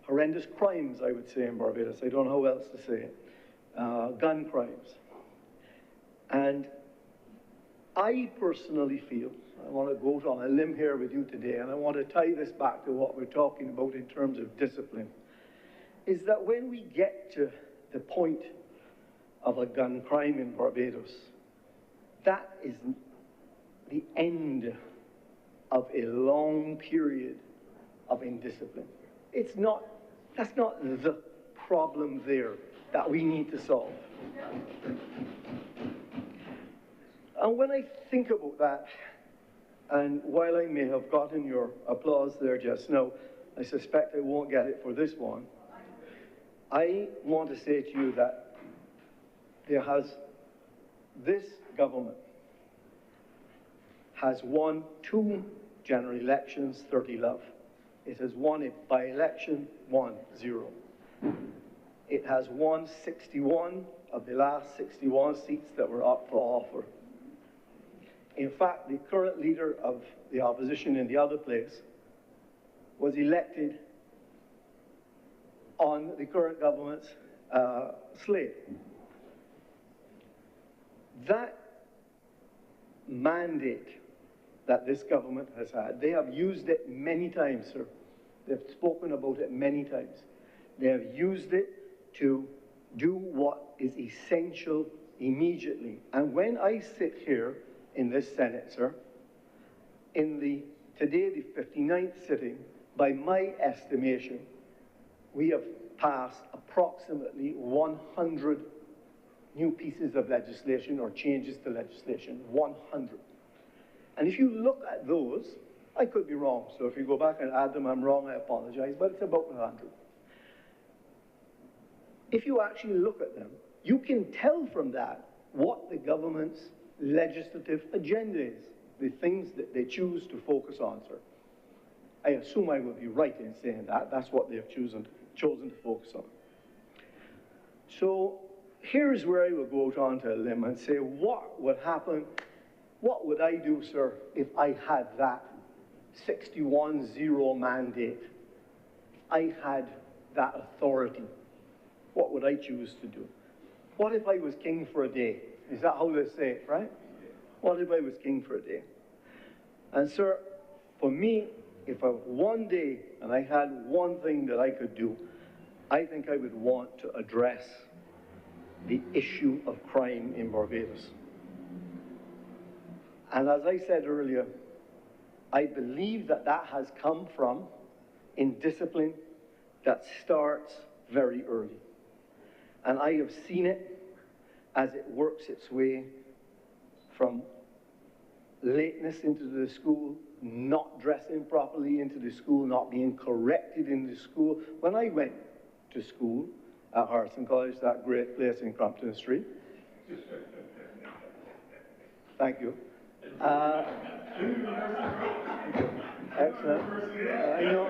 horrendous crimes, I would say, in Barbados. I don't know how else to say it. Gun crimes. And I personally feel, I want to go out on a limb here with you today, and I want to tie this back to what we're talking about in terms of discipline, is that when we get to the point of a gun crime in Barbados, that is the end of a long period of indiscipline. That's not the problem there that we need to solve. And when I think about that, and while I may have gotten your applause there just now, I suspect I won't get it for this one, I want to say to you that this government has won 2 general elections, 30 love. It has won a by-election, 1-0. It has won 61 of the last 61 seats that were up for offer. In fact, the current leader of the opposition in the other place was elected on the current government's slate. That mandate that this government has had, they have used it many times, sir. They've spoken about it many times. They have used it to do what is essential immediately. And when I sit here in this Senate, sir, today the 59th sitting, by my estimation, we have passed approximately 100 new pieces of legislation or changes to legislation, 100. And if you look at those, I could be wrong, so if you go back and add them, I'm wrong, I apologize, but it's about 100. If you actually look at them, you can tell from that what the government's legislative agenda is, the things that they choose to focus on, sir. I assume I will be right in saying that. That's what they have chosen to focus on. So here's where I will go out onto a limb and say, what would happen, what would I do, sir, if I had that 61-0 mandate? I had that authority. What would I choose to do? What if I was king for a day? Is that how they say it, right? What if I was king for a day? And sir, for me, if I one day and I had one thing that I could do, I think I would want to address the issue of crime in Barbados. And as I said earlier, I believe that that has come from indiscipline that starts very early. And I have seen it as it works its way from lateness into the school, not dressing properly into the school, not being corrected in the school. When I went to school at Harrison College, that great place in Crumpton Street, thank you. Excellent. I know.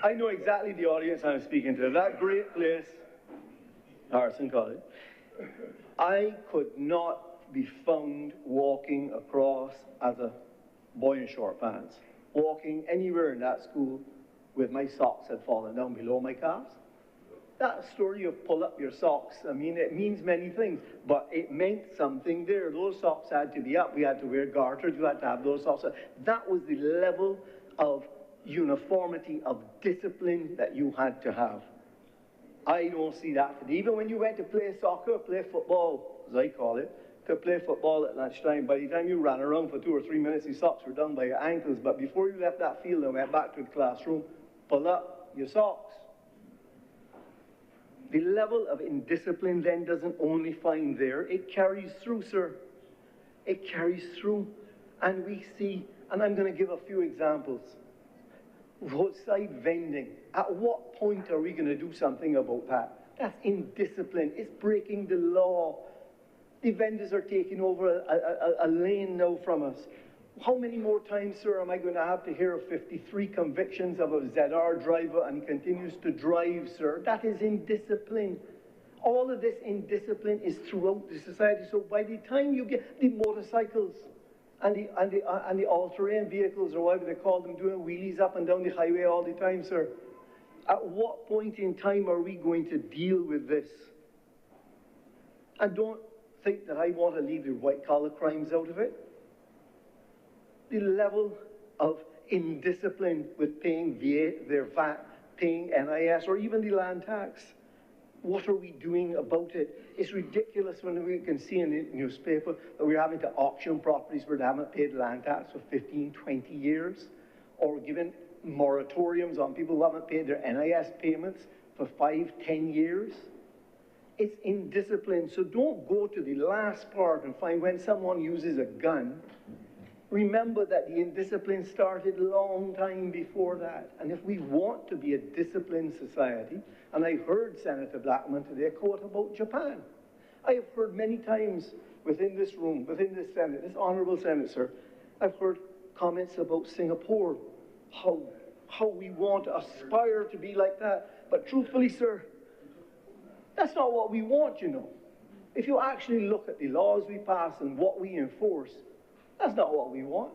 I know exactly the audience I'm speaking to. That great place, Harrison College. I could not be found walking across as a boy in short pants, walking anywhere in that school with my socks had fallen down below my calves. That story of pull up your socks, I mean, it means many things, but it meant something there. Those socks had to be up. We had to wear garters. You had to have those socks up. That was the level of uniformity, of discipline that you had to have. I don't see that today. Even when you went to play soccer, play football, as I call it, to play football at lunchtime, by the time you ran around for 2 or 3 minutes, your socks were done by your ankles. But before you left that field and went back to the classroom, pull up your socks. The level of indiscipline then doesn't only find there, it carries through, sir. It carries through. And we see, and I'm going to give a few examples. Roadside vending. At what point are we going to do something about that? That's indiscipline. It's breaking the law. The vendors are taking over a lane now from us. How many more times, sir, am I going to have to hear of 53 convictions of a ZR driver and he continues to drive, sir? That is indiscipline. All of this indiscipline is throughout the society. So by the time you get the motorcycles and the all-terrain vehicles, or whatever they call them, doing wheelies up and down the highway all the time, sir, at what point in time are we going to deal with this? And don't think that I want to leave the white-collar crimes out of it. The level of indiscipline with paying their VAT, paying NIS, or even the land tax. What are we doing about it? It's ridiculous when we can see in the newspaper that we're having to auction properties where they haven't paid land tax for 15, 20 years, or given moratoriums on people who haven't paid their NIS payments for 5, 10 years. It's indiscipline. So don't go to the last part and find when someone uses a gun. Remember that the indiscipline started a long time before that. And if we want to be a disciplined society, and I heard Senator Blackman today quote about Japan. I have heard many times within this room, within this Senate, this honorable Senate, sir, I've heard comments about Singapore, how we want to aspire to be like that. But truthfully, sir, that's not what we want, you know. If you actually look at the laws we pass and what we enforce, that's not what we want.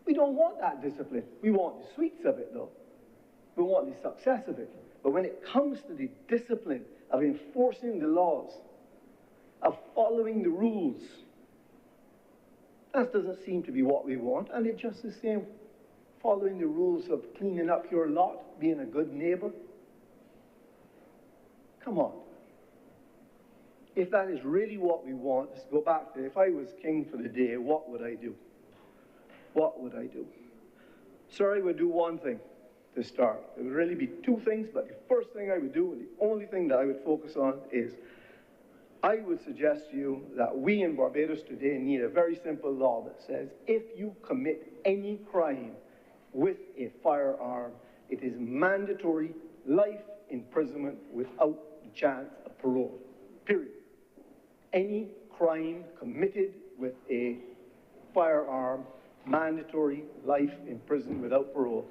We don't want that discipline. We want the sweets of it, though. We want the success of it. But when it comes to the discipline of enforcing the laws, of following the rules, that doesn't seem to be what we want. And it's just the same following the rules of cleaning up your lot, being a good neighbor. Come on. If that is really what we want, let's go back to, if I was king for the day, what would I do? What would I do? Sir, I would do one thing to start. It would really be two things, but the first thing I would do, and the only thing that I would focus on, is I would suggest to you that we in Barbados today need a very simple law that says if you commit any crime with a firearm, it is mandatory life imprisonment without the chance of parole. Period. Any crime committed with a firearm, mandatory life in prison without parole.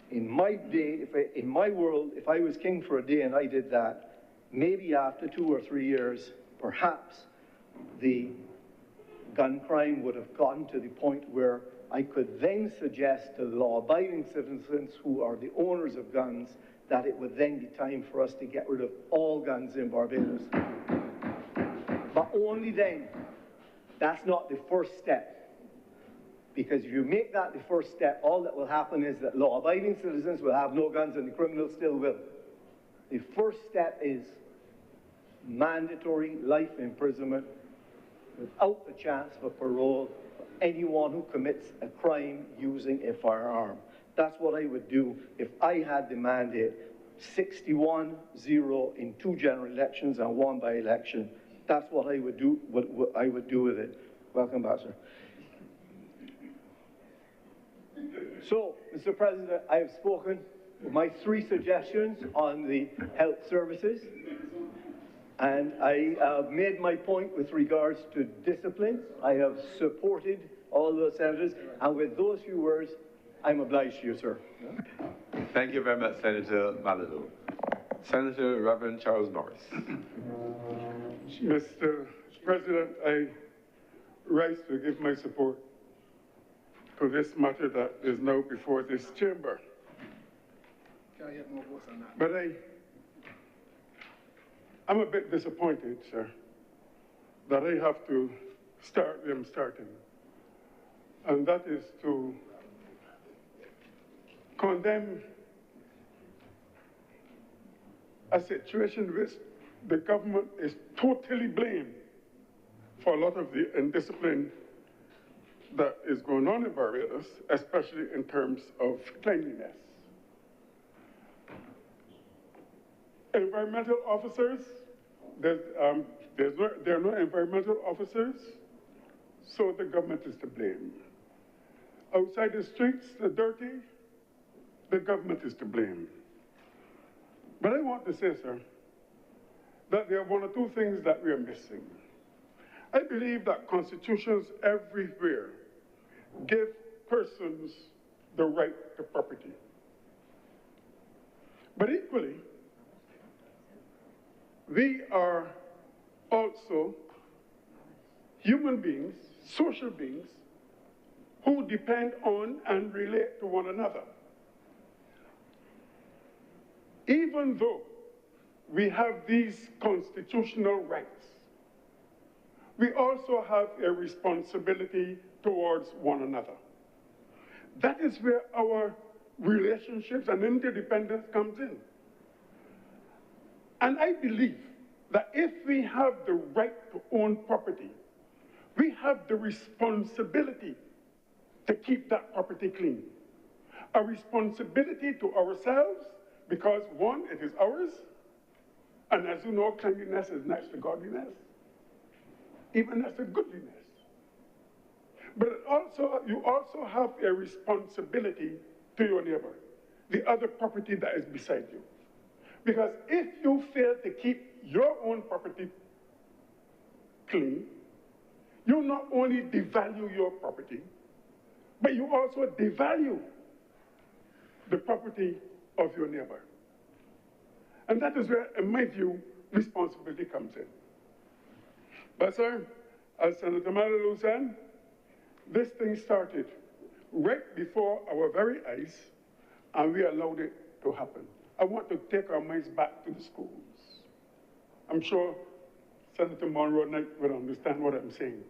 In my day, in my world, if I was king for a day and I did that, maybe after 2 or 3 years, perhaps the gun crime would have gotten to the point where I could then suggest to law-abiding citizens who are the owners of guns that it would then be time for us to get rid of all guns in Barbados. But only then. That's not the first step. Because if you make that the first step, all that will happen is that law-abiding citizens will have no guns and the criminals still will. The first step is mandatory life imprisonment without the chance for parole for anyone who commits a crime using a firearm. That's what I would do if I had the mandate. 61-0 in 2 general elections and 1 by-election. that's what I would do, what I would do with it. Welcome, Ambassador. So, Mr. President, I have spoken with my 3 suggestions on the health services, and I have made my point with regards to discipline. I have supported all those senators, and with those few words, I'm obliged to you, sir. Thank you very much, Senator Malauulu. Senator Reverend Charles Norris. Mr. President, I rise to give my support to this matter that is now before this chamber. Can I get more votes on that? But I'm a bit disappointed, sir, that I have to start where I'm starting. And that is to condemn a situation in which the government is totally blamed for a lot of the indiscipline that is going on in Barbados, especially in terms of cleanliness. Environmental officers, there are no environmental officers, so the government is to blame. Outside the streets, the dirty, the government is to blame. But I want to say, sir, that there are 1 or 2 things that we are missing. I believe that constitutions everywhere give persons the right to property. But equally, we are also human beings, social beings, who depend on and relate to one another. Even though we have these constitutional rights, we also have a responsibility towards one another. That is where our relationships and interdependence comes in. And I believe that if we have the right to own property, we have the responsibility to keep that property clean. A responsibility to ourselves because, 1, it is ours, and as you know, cleanliness is next to godliness, even next to goodliness. But you also have a responsibility to your neighbor, the other property that is beside you. Because if you fail to keep your own property clean, you not only devalue your property, but you also devalue the property of your neighbor. And that is where, in my view, responsibility comes in. But sir, as Senator Malauulu said, this thing started right before our very eyes, and we allowed it to happen. I want to take our minds back to the schools. I'm sure Senator Monroe Knight will understand what I'm saying.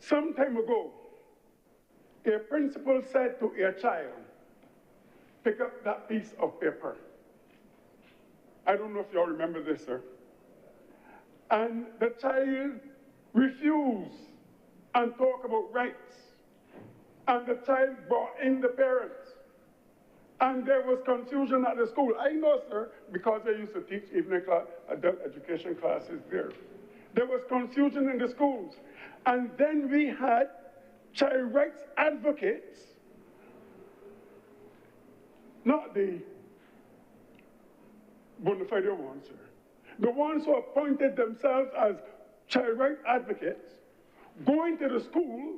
Some time ago, a principal said to a child, pick up that piece of paper. I don't know if y'all remember this, sir. And the child refused and talked about rights. And the child brought in the parents. And there was confusion at the school. I know, sir, because I used to teach evening class, adult education classes there. There was confusion in the schools. And then we had child rights advocates, not the bona fide ones, sir. The ones who appointed themselves as child rights advocates, going to the school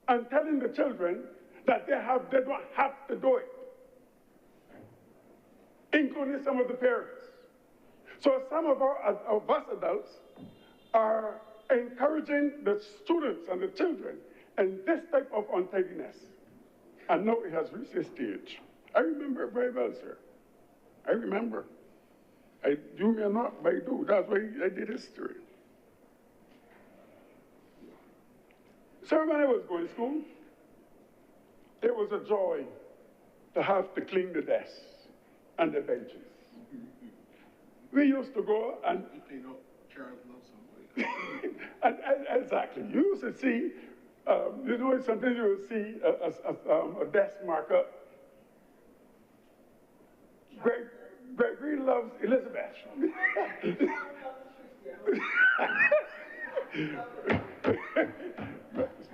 and telling the children that they don't have to do it, including some of the parents. So some of us adults are encouraging the students and the children in this type of untidiness. And now it has reached a stage. I remember very well, sir. I remember. You may not, but I do. That's why I did history. So when I was going to school, it was a joy to have to clean the desks and the benches. We used to go and... and exactly. You used to see, you know, sometimes you would see a desk marker. Gregory loves Elizabeth.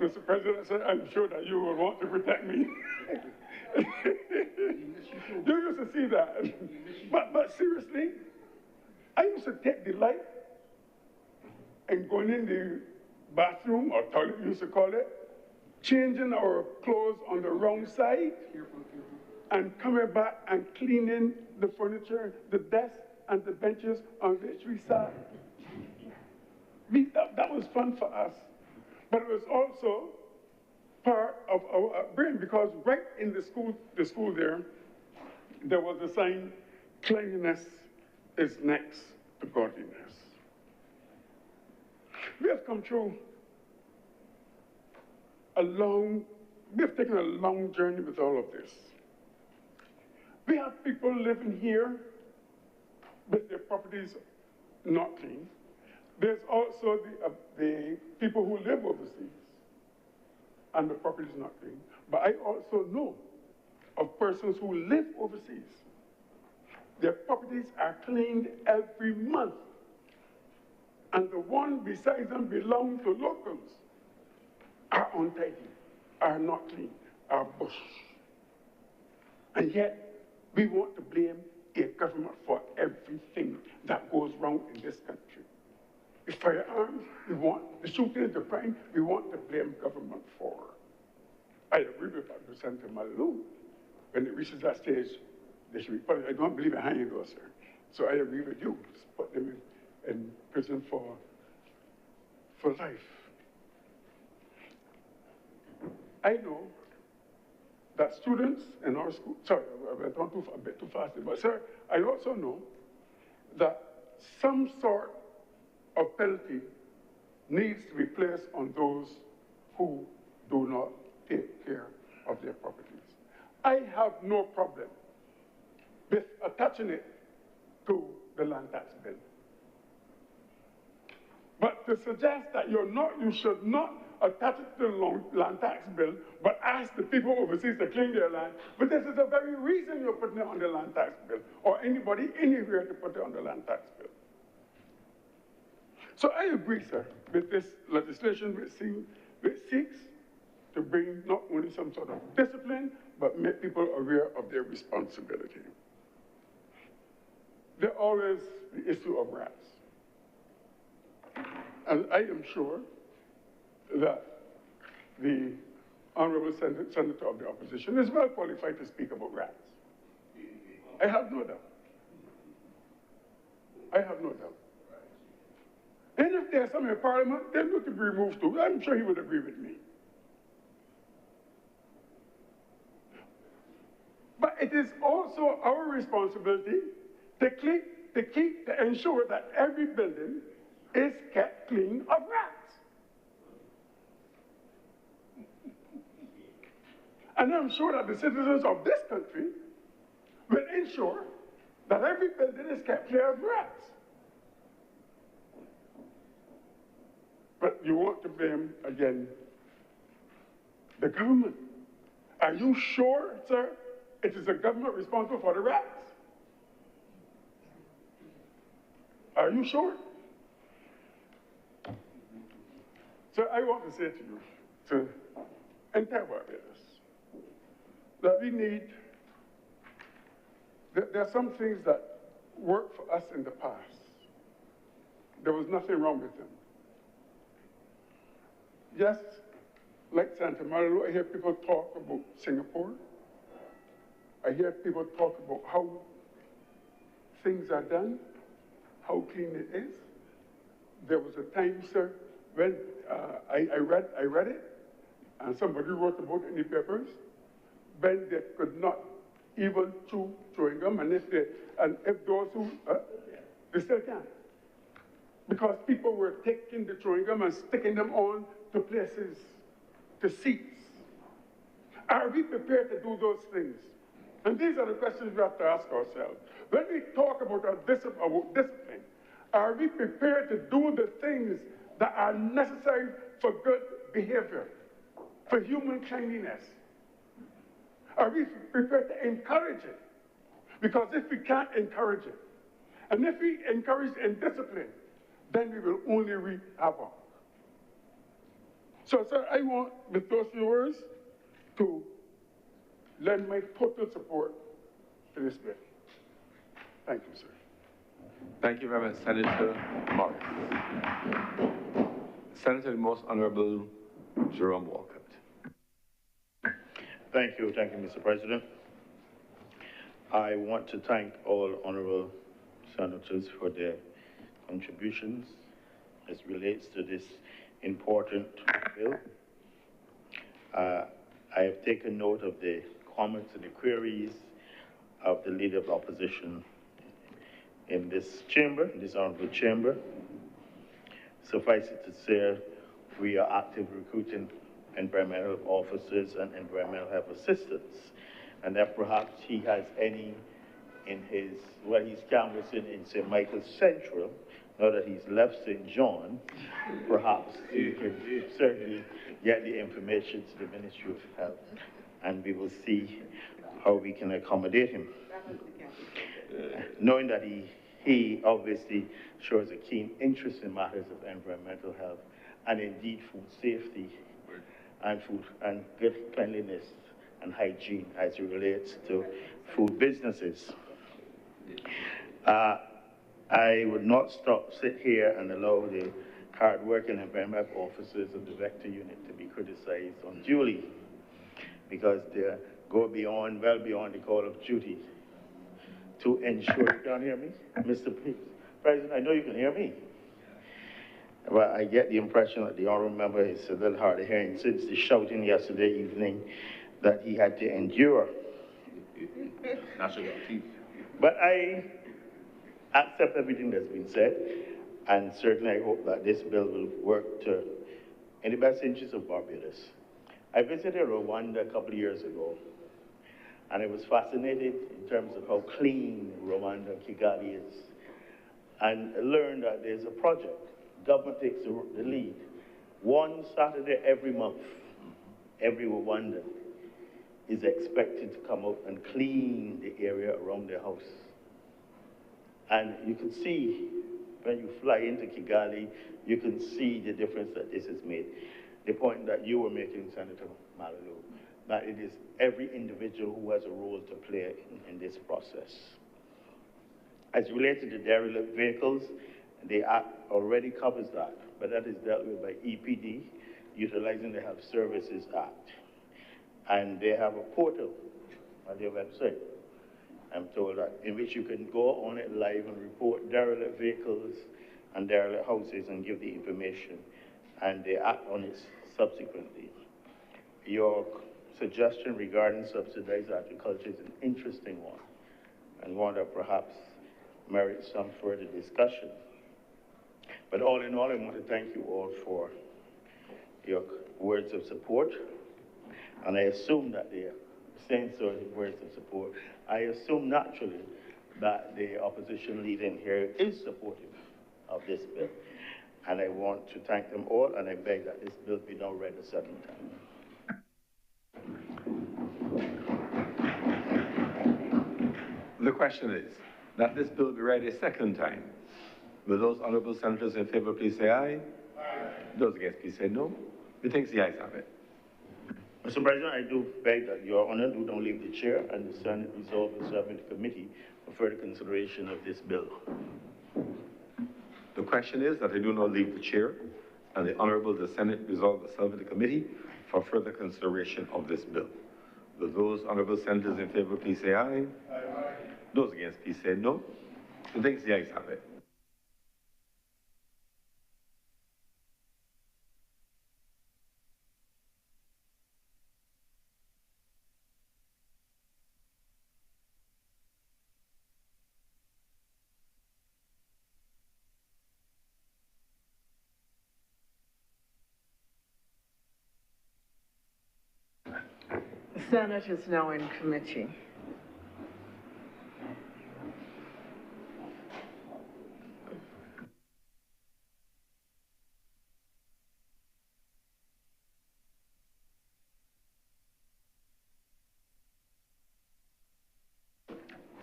Mr. President, sir, I'm sure that you will want to protect me. You used to see that. But seriously, I used to take delight in going in the bathroom, or toilet we used to call it, changing our clothes on the wrong side, and coming back and cleaning the furniture, the desk, and the benches on which we sat. That was fun for us. But it was also part of our upbringing, because right in the school there was a sign, cleanliness is next to godliness. We have come through we have taken a long journey with all of this. We have people living here with their properties not clean. There's also the people who live overseas and the property is not clean. But I also know of persons who live overseas. Their properties are cleaned every month. And the one beside them belong to locals, are untidy, are not clean, are bush. And yet, we want to blame a government for everything that goes wrong in this country. The firearms, we want the shooting, the crime, we want to blame government for. I agree with Dr. Senator Malou. When it reaches that stage, they should be punished. I don't believe in hanging those, sir. So I agree with you. Just put them in prison for life. I know that students in our school, sorry, I went on a bit too fast, but sir, I also know that some sort of penalty needs to be placed on those who do not take care of their properties. I have no problem with attaching it to the land tax bill. But to suggest that you should not attach it to the land tax bill, but ask the people overseas to clean their land, but this is the very reason you're putting it on the land tax bill, or anybody anywhere to put it on the land tax bill. So I agree, sir, with this legislation which seeks to bring not only some sort of discipline, but make people aware of their responsibility. There's always the issue of rats. And I am sure that the Honorable Senator of the Opposition is well qualified to speak about rats. I have no doubt. I have no doubt. And if there's some in Parliament, they need to be removed too. I'm sure he would agree with me. But it is also our responsibility to ensure that every building is kept clean of rats. And I'm sure that the citizens of this country will ensure that every building is kept clear of rats. But you want to blame, again, the government. Are you sure, sir, it is the government responsible for the rats? Are you sure? So I want to say to you, to entire Barbados, that we need, there are some things that worked for us in the past. There was nothing wrong with them. Yes, like Santa Maria, I hear people talk about Singapore. I hear people talk about how things are done, how clean it is. There was a time, sir, when I read it, and somebody wrote about it in the papers, when they could not even chew chewing gum, and if those who, they still can. Because people were taking the chewing gum and sticking them on to places, to seats. Are we prepared to do those things? And these are the questions we have to ask ourselves. When we talk about discipline, are we prepared to do the things that are necessary for good behavior, for human cleanliness? Are we prepared to encourage it? Because if we can't encourage it, and if we encourage indiscipline, then we will only reap havoc. So, sir, I want, with those few words, to lend my total support to this bill. Thank you, sir. Thank you very much, Senator Morris. Senator, the Most Honorable Jerome Walcott. Thank you, Mr. President. I want to thank all honorable senators for their contributions as relates to this important bill. I have taken note of the comments and the queries of the Leader of Opposition in this chamber, in this honorable chamber. Suffice it to say, we are active recruiting environmental officers and environmental health assistants, and that perhaps he has any in his, well, he's canvassing in St. Michael's Central, now that he's left St. John, perhaps he could certainly get the information to the Ministry of Health, and we will see how we can accommodate him. Knowing that he obviously shows a keen interest in matters of environmental health and indeed food safety and good cleanliness and hygiene as it relates to food businesses. I would not sit here and allow the hard-working environmental officers of the Vector Unit to be criticized unduly, because they go beyond, well beyond the call of duty to ensure, you can't hear me? Mr. President, I know you can hear me. But I get the impression that the honorable member is a little hard of hearing since the shouting yesterday evening that he had to endure. But I accept everything that's been said, and certainly I hope that this bill will work in the best interest of Barbados. I visited Rwanda a couple of years ago, and I was fascinated in terms of how clean Rwanda, Kigali is, and learned that there's a project. Government takes the lead. One Saturday every month, every Rwandan is expected to come out and clean the area around their house. And you can see, when you fly into Kigali, you can see the difference that this has made. The point that you were making, Senator Malalu, that it is every individual who has a role to play in this process. As related to derelict vehicles, the Act already covers that, but that is dealt with by EPD, utilizing the Health Services Act. And they have a portal on their website, I'm told, that in which you can go on it live and report derelict vehicles and derelict houses and give the information, and they act on it subsequently. Your suggestion regarding subsidized agriculture is an interesting one, and one that perhaps merits some further discussion. But all in all, I want to thank you all for your words of support, and I assume that the same sort of words of support, I assume naturally that the opposition leader in here is supportive of this bill. And I want to thank them all, and I beg that this bill be now read a second time. The question is that this bill be read a second time. Will those honorable senators in favor please say aye? Aye. Those against please say no. Methinks the ayes have it. Mr. President, I do beg that Your Honor do not leave the chair and the Senate resolve itself into committee for further consideration of this bill. The question is that I do not leave the chair and the Honorable the Senate resolve itself into committee for further consideration of this bill. Will those honorable senators in favor please say aye? Aye. Those against please say no. Methinks the ayes have it. The Senate is now in committee.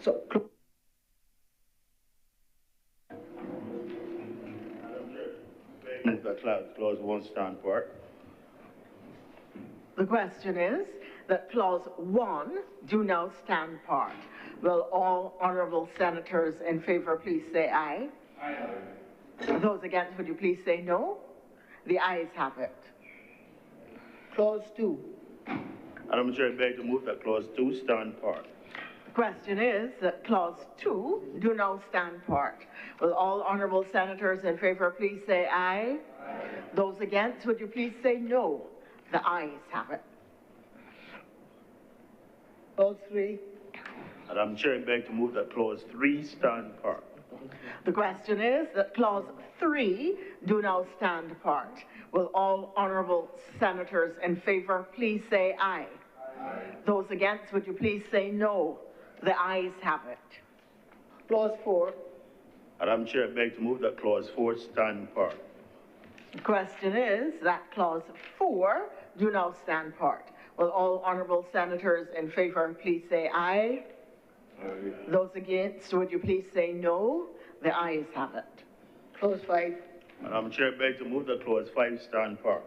So, that clause 1 stand part. The question is that clause 1 do now stand part. Will all honourable senators in favour please say aye? Aye. Those against, would you please say no? The ayes have it. Clause 2. Madam Chair, I beg to move that clause 2 stand part. The question is that clause 2 do now stand part. Will all honourable senators in favour please say aye? Aye. Those against, would you please say no? The ayes have it. Clause 3. Madam Chair, I beg to move that clause 3 stand part. The question is that clause 3 do now stand part. Will all honourable senators in favour please say aye? Aye. Those against, would you please say no? The ayes have it. Clause 4. Madam Chair, I beg to move that clause 4 stand part. The question is that clause 4 do now stand part. Will all honourable senators in favour please say aye? Aye. Those against, would you please say no? The ayes have it. Clause 5. Madam Chair, I beg to move that clause 5 stand part.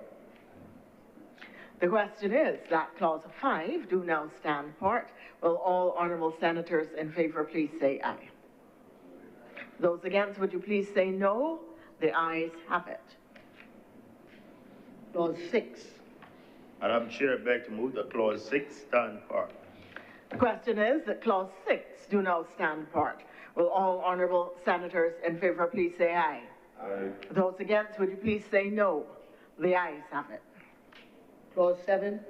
The question is that clause 5 do now stand part. Will all honourable senators in favour please say aye? Those against, would you please say no? The ayes have it. Clause 6. Madam Chair, I beg to move that clause 6 stand part. The question is that clause 6 do now stand part. Will all honourable senators in favour please say aye? Aye. Those against, would you please say no? The ayes have it. Clause 7.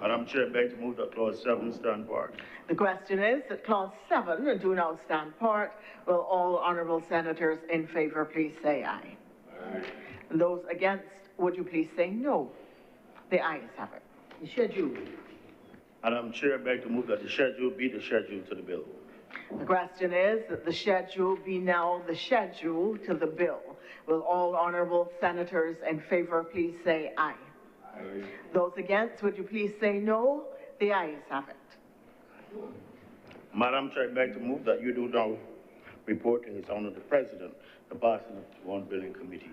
Madam Chair, I beg to move that clause 7 stand part. The question is that clause 7 do now stand part. Will all honourable senators in favour please say aye? Aye. And those against, would you please say no? The ayes have it. The schedule. Madam Chair, I beg to move that the schedule be the schedule to the bill. The question is that the schedule be now the schedule to the bill. Will all honourable senators in favour please say aye? Aye. Those against, would you please say no? The ayes have it. Madam Chair, I beg to move that you do now report to His Honour the President the passing of one bill in committee.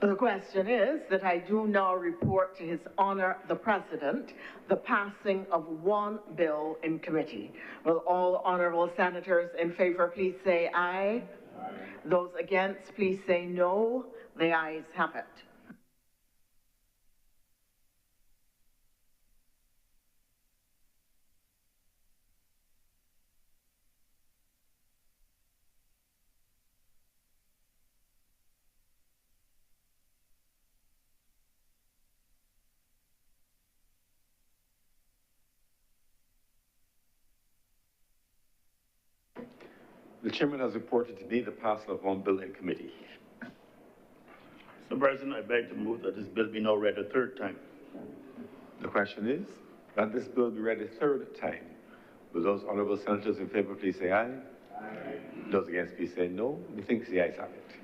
The question is that I do now report to His Honour the President the passing of one bill in committee. Will all honourable senators in favour please say aye? Aye. Those against, please say no. The ayes have it. The chairman has reported to me the passing of one bill in committee. Mr. President, I beg to move that this bill be now read a third time. The question is that this bill be read a third time. Will those honourable senators in favour please say aye? Aye. Those against please say no. Methinks the ayes have it.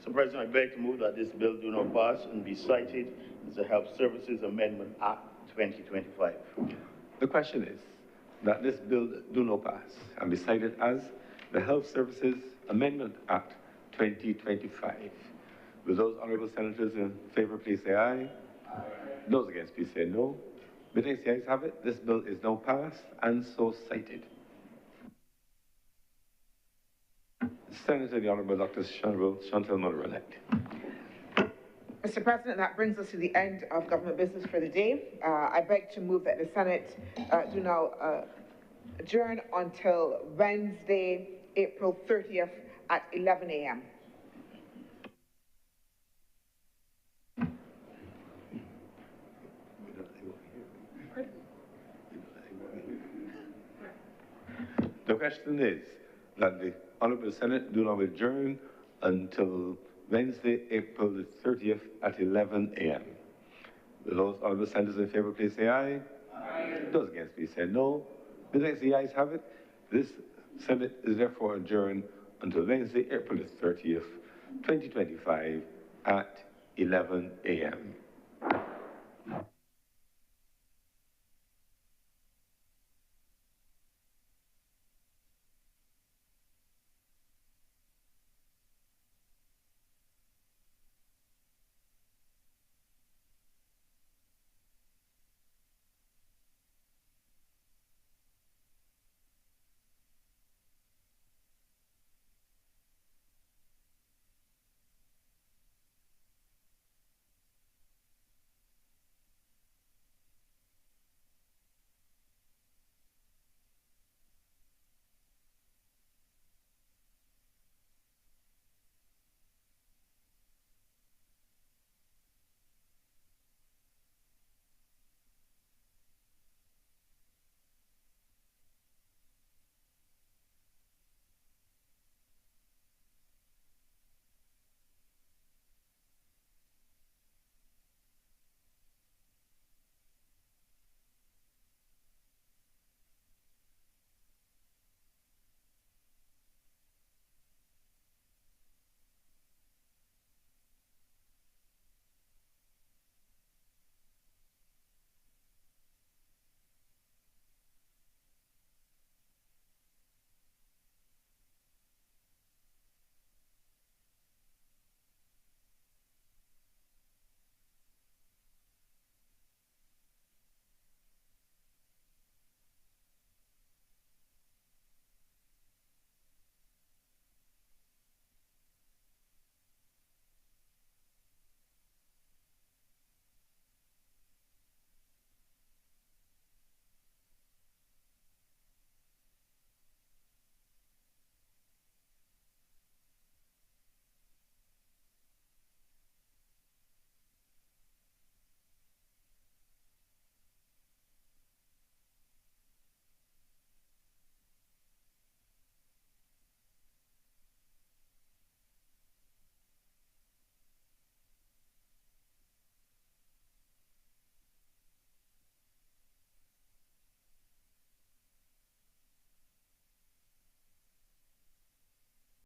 Mr. President, I beg to move that this bill do not pass and be cited as the Health Services Amendment Act 2025. The question is that this bill do not pass and be cited as the Health Services Amendment Act 2025. Will those honourable senators in favour please say aye? Aye. Those against please say no. Methinks the ayes have it. This bill is now passed and so cited. Senator, the Honourable Dr. Chantal Munro-elect. Mr. President, that brings us to the end of government business for the day. I beg to move that the Senate do now adjourn until Wednesday, April 30th at 11 a.m. The question is that the Honourable Senate do not adjourn until Wednesday, April the 30th at 11 a.m. Will those honourable senators in favour please say aye? Aye. Those against please say no. Methinks the ayes have it. This Senate is therefore adjourned until Wednesday, April the 30th, 2025 at 11 a.m.